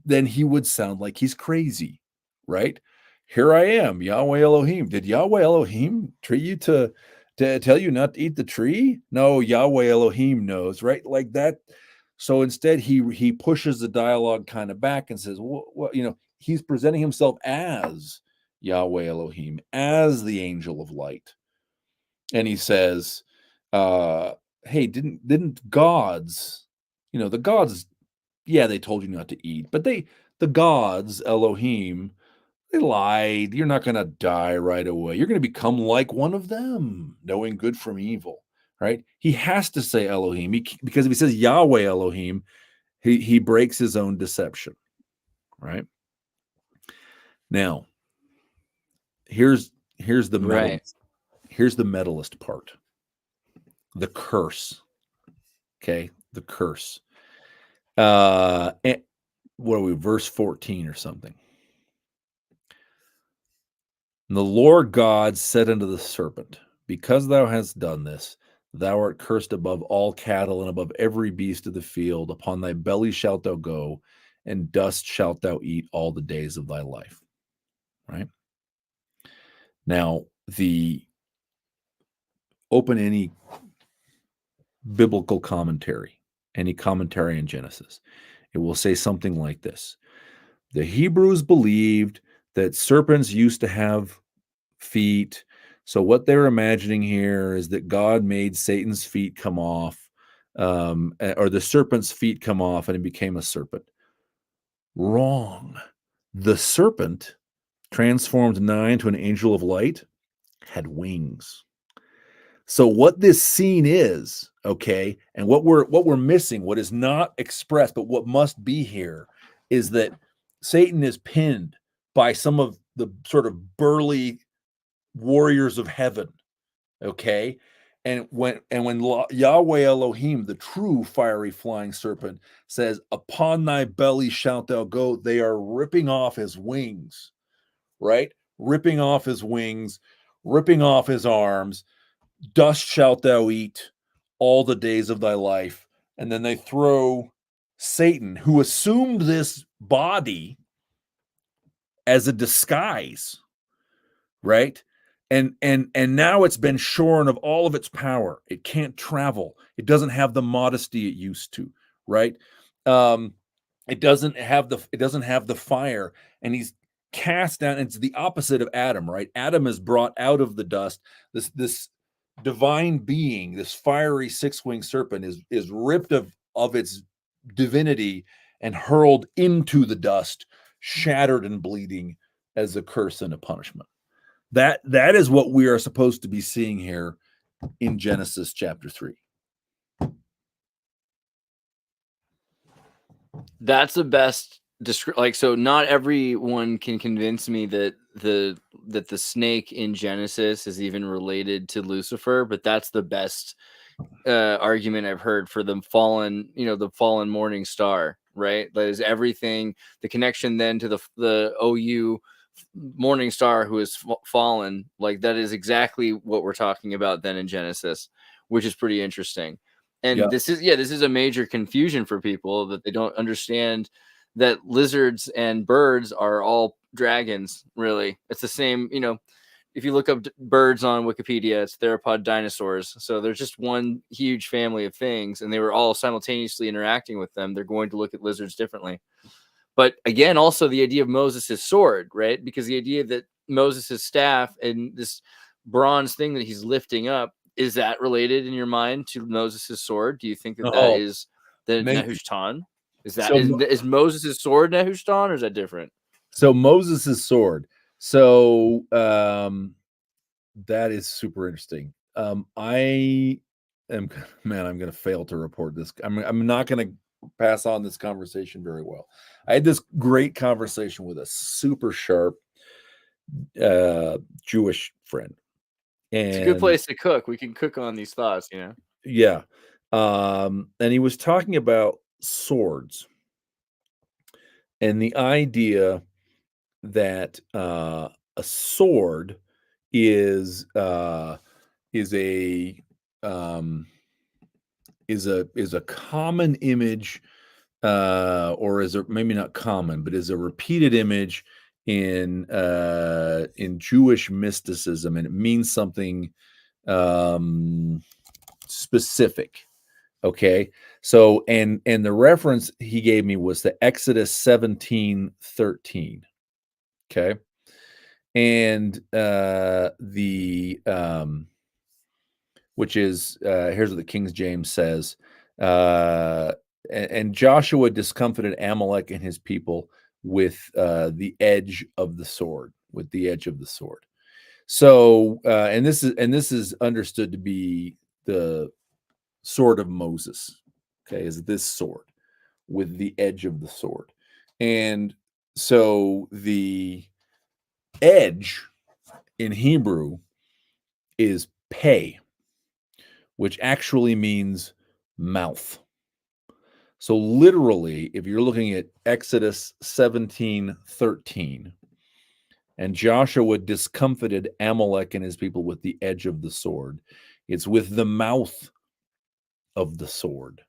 then he would sound like he's crazy, right? Here I am, Yahweh Elohim. Did Yahweh Elohim treat you to tell you not to eat the tree? No, Yahweh Elohim knows, right? Like that. So instead, he pushes the dialogue kind of back and says, well, he's presenting himself as Yahweh Elohim, as the angel of light. And he says, hey, didn't gods, the gods, yeah, they told you not to eat, but the gods, Elohim, They lied. You're not going to die right away. You're going to become like one of them, knowing good from evil, right? He has to say Elohim because if he says Yahweh Elohim, he breaks his own deception, right? Now, here's the Right. here's the medalist part. The curse. Okay, the curse. And what are we, verse 14 or something? And the Lord God said unto the serpent, because thou hast done this, thou art cursed above all cattle and above every beast of the field. Upon thy belly shalt thou go, and dust shalt thou eat all the days of thy life. Right? Now, open any biblical commentary, any commentary in Genesis. It will say something like this. The Hebrews believed that serpents used to have feet. So what they're imagining here is that God made Satan's feet come off, or the serpent's feet come off, and he became a serpent. Wrong. The serpent, transformed nigh into an angel of light, had wings. So what this scene is, okay, and what we're missing, what is not expressed, but what must be here, is that Satan is pinned by some of the sort of burly warriors of heaven, okay, and when Yahweh Elohim, the true fiery flying serpent, says, "Upon thy belly shalt thou go," they are ripping off his wings, right? Ripping off his wings, ripping off his arms. Dust shalt thou eat all the days of thy life. And then they throw Satan, who assumed this body as a disguise, right? And now it's been shorn of all of its power. It can't travel. It doesn't have the modesty it used to, right? It doesn't have the fire, and he's cast down. It's the opposite of Adam, right? Adam is brought out of the dust. This divine being, this fiery six-winged serpent, is ripped of its divinity and hurled into the dust, shattered and bleeding as a curse and a punishment. That is what we are supposed to be seeing here in Genesis chapter 3. That's the best so not everyone can convince me that the snake in Genesis is even related to Lucifer, but that's the best argument I've heard for the fallen morning star, right? That is everything, the connection then to the OU morning star who is fallen. Like, that is exactly what we're talking about then in Genesis, which is pretty interesting. And this is a major confusion for people, that they don't understand that lizards and birds are all dragons. Really, it's the same. If you look up birds on Wikipedia, it's theropod dinosaurs. So there's just one huge family of things, and they were all simultaneously interacting with them. They're going to look at lizards differently. But again, also the idea of Moses' sword, right? Because the idea that Moses' staff and this bronze thing that he's lifting up, is that related in your mind to Moses' sword? Do you think that is the Nehushtan? Is Moses' sword Nehushtan, or is that different? So Moses' sword. So that is super interesting. I'm going to fail to report this. I'm not going to pass on this conversation very well. I had this great conversation with a super sharp Jewish friend. And it's a good place to cook. We can cook on these thoughts, Yeah. And he was talking about swords and the idea that a sword is a common image, or is it maybe not common, but is a repeated image in Jewish mysticism, and it means something specific. Okay, so and the reference he gave me was the Exodus 17:13. Okay, and which is here's what the King James says. And Joshua discomfited Amalek and his people with the edge of the sword, with the edge of the sword. So, and this is understood to be the sword of Moses. Okay, is this sword with the edge of the sword, and so the edge in Hebrew is pei, which actually means mouth. So literally, if you're looking at Exodus 17:13, and Joshua discomfited Amalek and his people with the edge of the sword, it's with the mouth of the sword.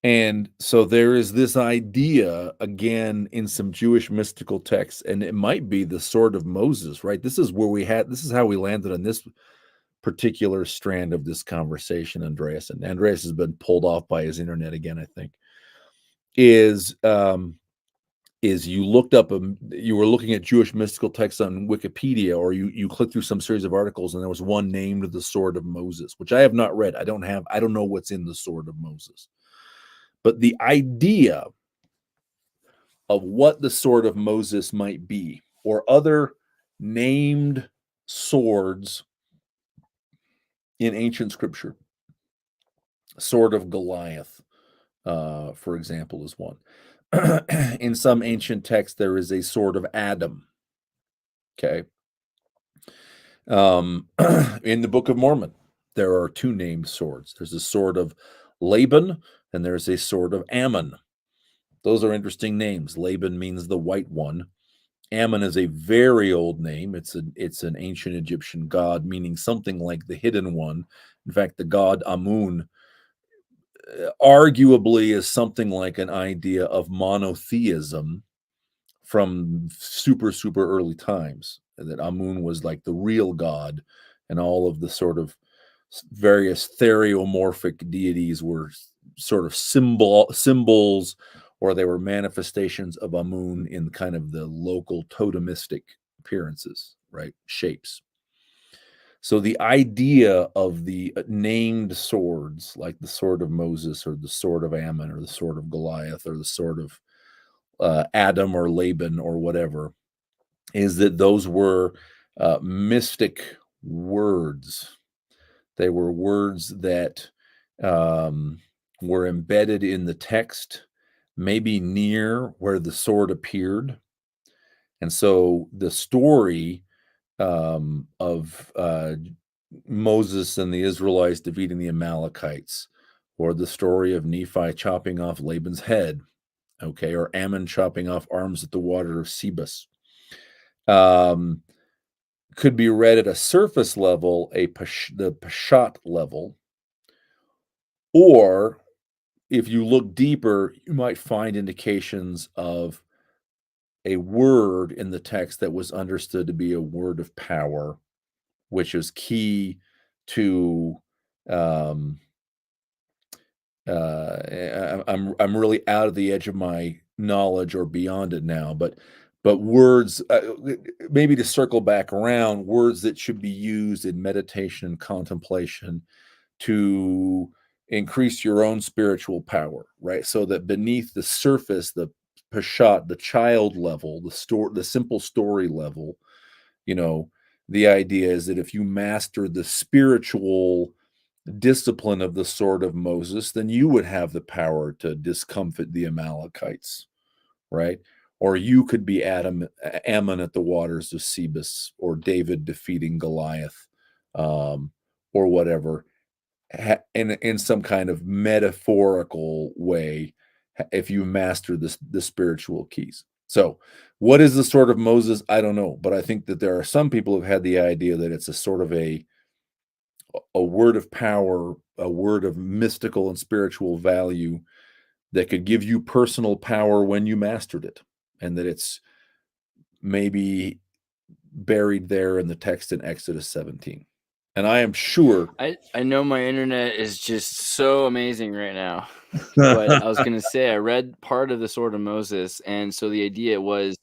And so there is this idea, again, in some Jewish mystical texts, and it might be the sword of Moses, right? This is how we landed on this particular strand of this conversation, Andreas. And Andreas has been pulled off by his internet again, I think. Is you looked up, you were looking at Jewish mystical texts on Wikipedia, or you clicked through some series of articles, and there was one named the Sword of Moses, which I have not read. I don't know what's in the Sword of Moses. But the idea of what the Sword of Moses might be, or other named swords in ancient scripture, Sword of Goliath, for example, is one. In some ancient texts, there is a Sword of Adam. Okay. In the Book of Mormon, there are two named swords. There's a Sword of Laban, and there's a Sword of Ammon. Those are interesting names. Laban means the white one. Ammon is a very old name. It's an ancient Egyptian god, meaning something like the hidden one. In fact, the god Amun arguably is something like an idea of monotheism from super early times, that Amun was like the real god, and all of the sort of various theriomorphic deities were sort of symbols, or they were manifestations of Amun in kind of the local totemistic appearances, right? Shapes. So the idea of the named swords, like the Sword of Moses, or the Sword of Ammon, or the Sword of Goliath, or the Sword of Adam or Laban or whatever, is that those were mystic words. They were words that were embedded in the text, maybe near where the sword appeared. And so the story of Moses and the Israelites defeating the Amalekites, or the story of Nephi chopping off Laban's head, okay, or Ammon chopping off arms at the water of Sebus, could be read at a surface level, the Peshat level, or if you look deeper, you might find indications of a word in the text that was understood to be a word of power, which is key to I'm really out of the edge of my knowledge or beyond it now, but words, maybe to circle back around, words that should be used in meditation and contemplation to increase your own spiritual power, right? So that beneath the surface, the peshat, the child level, the simple story level, the idea is that if you master the spiritual discipline of the Sword of Moses, then you would have the power to discomfit the Amalekites, right? Or you could be Ammon at the waters of Sebus, or David defeating Goliath, or whatever, in some kind of metaphorical way, if you master the spiritual keys. So what is the Sword of Moses? I don't know, but I think that there are some people who have had the idea that it's a sort of a word of power, a word of mystical and spiritual value that could give you personal power when you mastered it, and that it's maybe buried there in the text in Exodus 17. And I am sure I know my internet is just so amazing right now. But I was going to say, I read part of the Sword of Moses, and so the idea was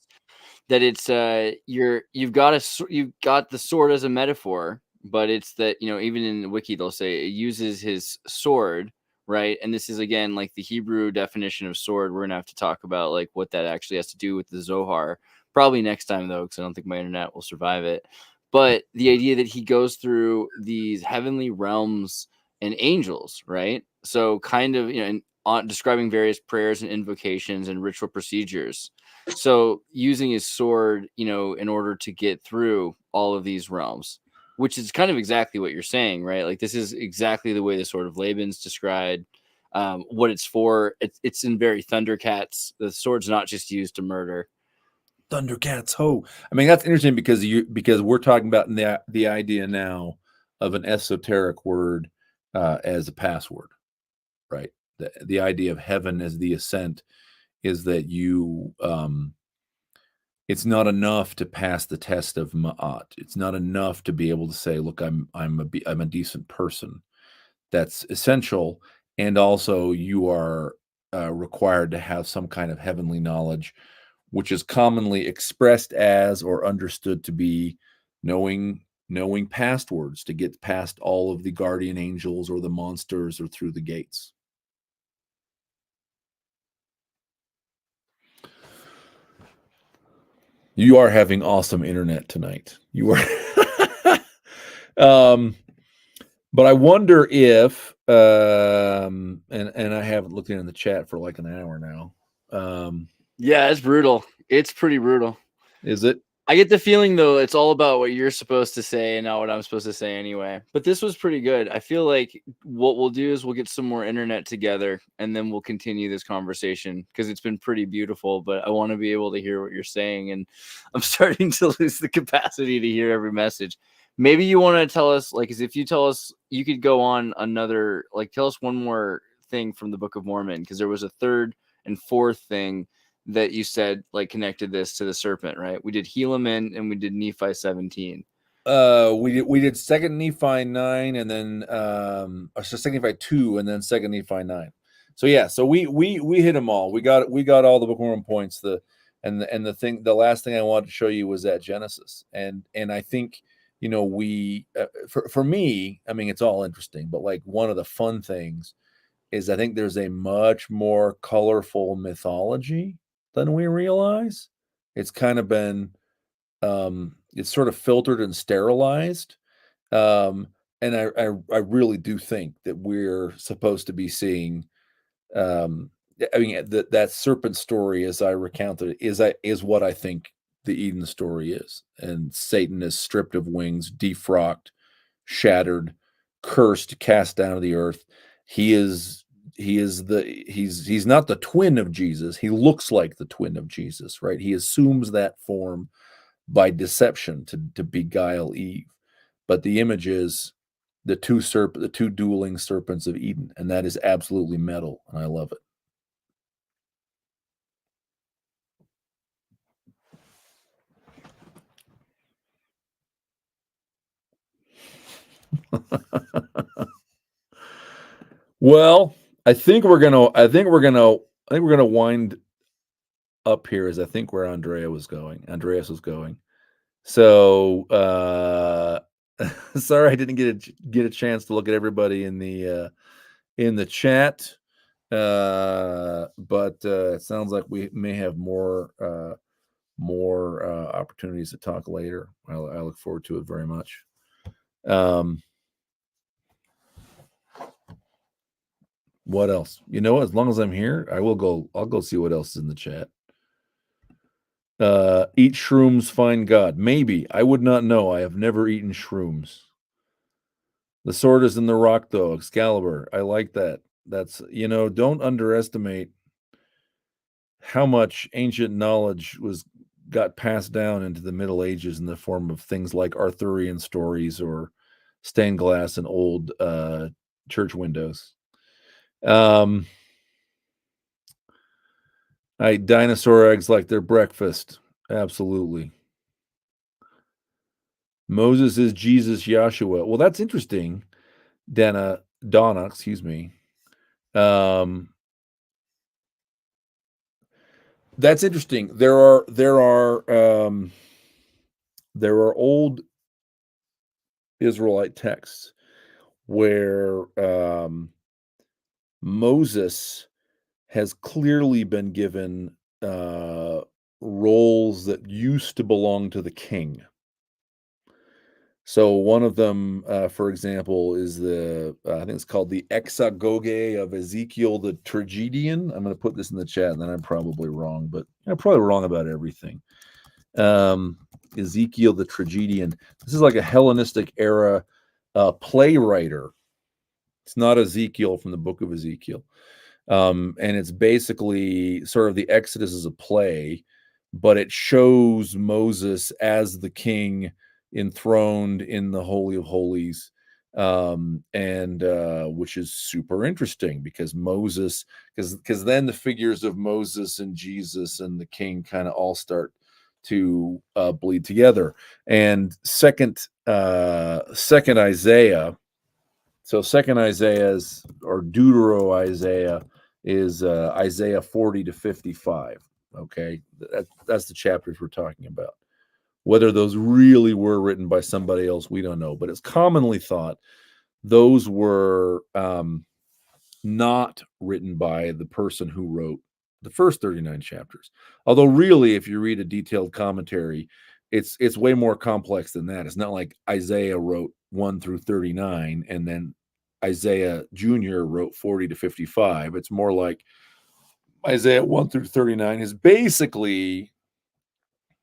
that it's you've got the sword as a metaphor, but it's that, even in the wiki they'll say it uses his sword, right? And this is, again, like the Hebrew definition of sword. We're gonna have to talk about like what that actually has to do with the Zohar probably next time, though, because I don't think my internet will survive it. But the idea that he goes through these heavenly realms and angels, right? So kind of, and describing various prayers and invocations and ritual procedures. So using his sword, in order to get through all of these realms, which is kind of exactly what you're saying, right? Like this is exactly the way the sword of Laban's described. What it's for, it's in very Thundercats. The sword's not just used to murder. Thundercats, ho! I mean, that's interesting because we're talking about the idea now of an esoteric word as a password, right? The idea of heaven as the ascent is that it's not enough to pass the test of Ma'at. It's not enough to be able to say, look, I'm a decent person. That's essential, and also you are required to have some kind of heavenly knowledge, which is commonly expressed as or understood to be knowing passwords to get past all of the guardian angels or the monsters or through the gates. You are having awesome internet tonight. You are. But I wonder if, and I haven't looked in the chat for like an hour now. Yeah, it's brutal. It's pretty brutal. Is it? I get the feeling, though, it's all about what you're supposed to say and not what I'm supposed to say anyway. But this was pretty good. I feel like what we'll do is we'll get some more internet together and then we'll continue this conversation because it's been pretty beautiful. But I want to be able to hear what you're saying. And I'm starting to lose the capacity to hear every message. Maybe you want to tell us, like, as if you tell us, you could go on another, like, tell us one more thing from the Book of Mormon, because there was a third and fourth thing that you said like connected this to the serpent, right? We did Helaman and we did Nephi 17. We did second Nephi 9 and then so second Nephi 2 and then second Nephi 9. So yeah, so we hit them all. We got all the Book of Mormon points. The last thing I wanted to show you was that Genesis, and I think we for me, I mean, it's all interesting, but like one of the fun things is I think there's a much more colorful mythology than we realize. It's kind of been it's sort of filtered and sterilized. And I really do think that we're supposed to be seeing I mean that serpent story, as I recounted it, is what I think the Eden story is. And Satan is stripped of wings, defrocked, shattered, cursed, cast down to the earth. He's not the twin of Jesus. He looks like the twin of Jesus, right? He assumes that form by deception to beguile Eve. But the image is the two dueling serpents of Eden, and that is absolutely metal, and I love it. Well, I think we're gonna wind up here, as I think where Andreas was going. So sorry I didn't get a chance to look at everybody in the chat. But it sounds like we may have more opportunities to talk later. I look forward to it very much. What else? As long as I'm here, I'll go see what else is in the chat. Eat shrooms, find God. Maybe. I would not know. I have never eaten shrooms. The sword is in the rock, though. Excalibur. I like that. That's, don't underestimate how much ancient knowledge got passed down into the Middle Ages in the form of things like Arthurian stories or stained glass and old church windows. I eat dinosaur eggs like they're breakfast. Absolutely. Moses is Jesus, Yahshua. Well, that's interesting. Donna, excuse me. That's interesting. There are old Israelite texts where Moses has clearly been given roles that used to belong to the king. So one of them, for example, is I think it's called the Exagoge of Ezekiel the Tragedian. I'm going to put this in the chat, and then I'm probably wrong, but I'm probably wrong about everything. Ezekiel the Tragedian. This is like a Hellenistic era playwriter. It's not Ezekiel from the book of Ezekiel. And it's basically sort of the Exodus as a play, but it shows Moses as the king enthroned in the Holy of Holies, which is super interesting because Moses, because then the figures of Moses and Jesus and the king kind of all start to bleed together. And second Isaiah, so second Isaiah's or Deutero Isaiah is Isaiah 40 to 55. Okay, that's the chapters we're talking about. Whether those really were written by somebody else, we don't know. But it's commonly thought those were not written by the person who wrote the first 39 chapters. Although really, if you read a detailed commentary, it's way more complex than that. It's not like Isaiah wrote 1 through 39 and then Isaiah Jr. wrote 40 to 55. It's more like Isaiah 1 through 39 is basically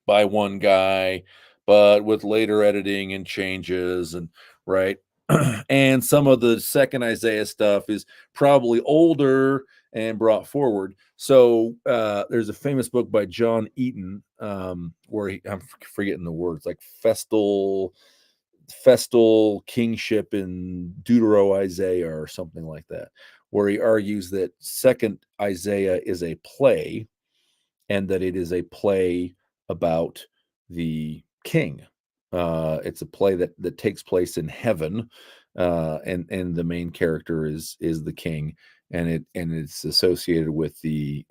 by one guy, but with later editing and changes, and right. And some of the second Isaiah stuff is probably older and brought forward. So there's a famous book by John Eaton where I'm forgetting the words, like festal kingship in Deutero Isaiah or something like that, where he argues that second Isaiah is a play and that it is a play about the king. It's a play that takes place in heaven, and the main character is the king, and it's associated with the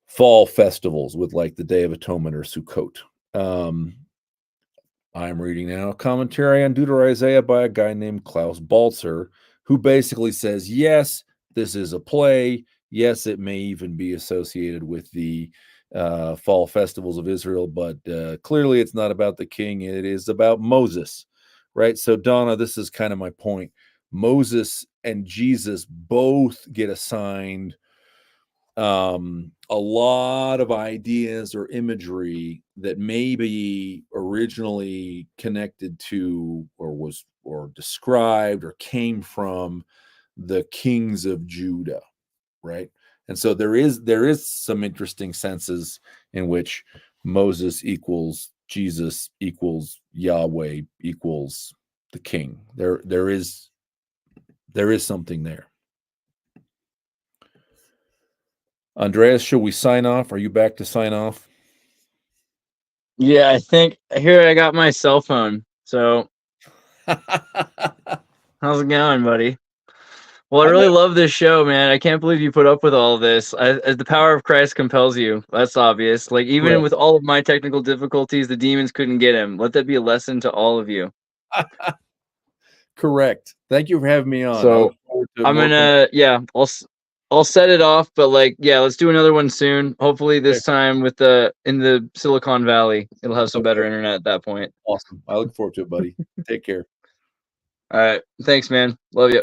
fall festivals, with like the Day of Atonement or Sukkot. I'm reading now a commentary on Deutero Isaiah by a guy named Klaus Balzer, who basically says, yes, this is a play. Yes, it may even be associated with the fall festivals of Israel, but clearly it's not about the king. It is about Moses, right? So, Donna, this is kind of my point. Moses and Jesus both get assigned a lot of ideas or imagery that may be originally connected to or described or came from the kings of Judah, right? And so there is some interesting senses in which Moses equals Jesus equals Yahweh equals the king. There is something there. Andreas, should we sign off? Are you back to sign off? Yeah, I think here I got my cell phone. So how's it going, buddy? Well, I really love this show, man. I can't believe you put up with all of this. The power of Christ compels you. That's obvious. Like, even Correct. with all of my technical difficulties, the demons couldn't get him. Let that be a lesson to all of you. Correct. Thank you for having me on. So I'm gonna, I'll set it off, but like, yeah, let's do another one soon. Hopefully this time with in the Silicon Valley, it'll have some better internet at that point. Awesome. I look forward to it, buddy. Take care. All right. Thanks, man. Love you.